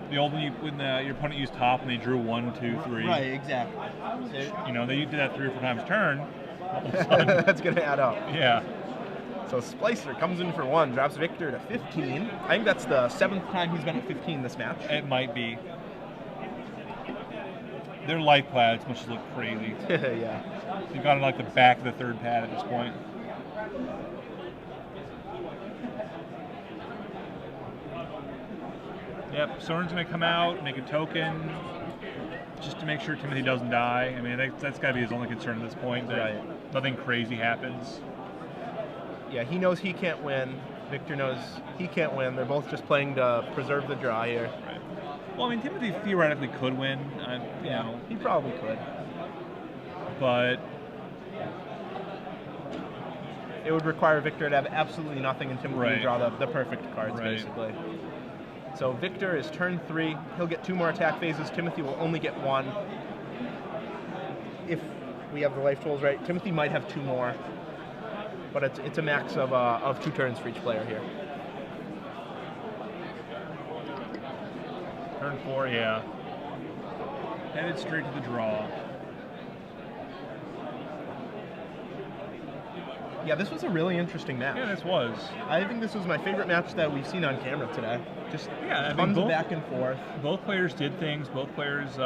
[SPEAKER 2] The old when your opponent used top and they drew 1, 2, 3.
[SPEAKER 1] Right, exactly.
[SPEAKER 2] They did that 3 or 4 times turn.
[SPEAKER 1] That's gonna add up.
[SPEAKER 2] Yeah.
[SPEAKER 1] So Splicer comes in for 1, drops Victor to 15. I think that's the 7th time he's been at 15 this match.
[SPEAKER 2] It might be. Their life pads must look crazy.
[SPEAKER 1] Yeah.
[SPEAKER 2] You've got like the back of the 3rd pad at this point. Yep, Soren's going to come out, make a token, just to make sure Timothy doesn't die. I mean, that's got to be his only concern at this point, that
[SPEAKER 1] Right.
[SPEAKER 2] nothing crazy happens.
[SPEAKER 1] Yeah, he knows he can't win. Victor knows he can't win. They're both just playing to preserve the draw here.
[SPEAKER 2] Right. Well, I mean, Timothy theoretically could win, you know,
[SPEAKER 1] he probably could.
[SPEAKER 2] but
[SPEAKER 1] It would require Victor to have absolutely nothing and Timothy
[SPEAKER 2] Right.
[SPEAKER 1] to draw the perfect cards,
[SPEAKER 2] Right.
[SPEAKER 1] basically. So Victor is turn 3. He'll get 2 more attack phases. Timothy will only get 1. If we have the life tools right, Timothy might have 2 more. But it's a max of 2 turns for each player here.
[SPEAKER 2] turn 4, yeah. Headed straight to the draw.
[SPEAKER 1] Yeah, this was a really interesting match.
[SPEAKER 2] Yeah, this was.
[SPEAKER 1] I think this was my favorite match that we've seen on camera today. Just
[SPEAKER 2] Yeah, I mean,
[SPEAKER 1] tons of
[SPEAKER 2] both-
[SPEAKER 1] back and forth.
[SPEAKER 2] Both players did things. Both players,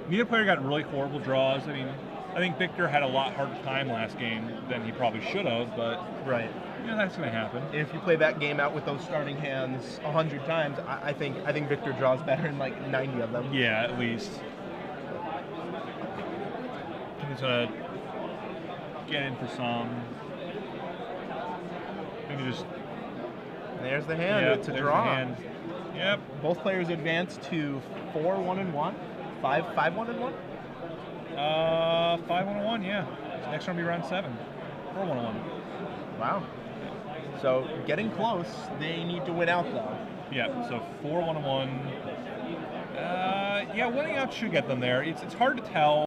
[SPEAKER 2] neither player got really horrible draws. I mean, I think Victor had a lot harder time last game than he probably should have, but
[SPEAKER 1] Right.
[SPEAKER 2] you know, that's going to happen.
[SPEAKER 1] If you play that game out with those starting hands 100 times, I think Victor draws better in like 90 of them.
[SPEAKER 2] Yeah, at least. I think he's going to get in for some. I think just
[SPEAKER 1] There's the hand.
[SPEAKER 2] yeah,
[SPEAKER 1] It's a
[SPEAKER 2] there's
[SPEAKER 1] draw.
[SPEAKER 2] the hand. Yep.
[SPEAKER 1] Both players advance to 4-1-1, 5-1-1.
[SPEAKER 2] 5-1-1, yeah. Next round will be round 7. 4-1-1.
[SPEAKER 1] Wow. So getting close. They need to win out though.
[SPEAKER 2] Yeah, so 4-1-1. Yeah, winning out should get them there. It's hard to tell.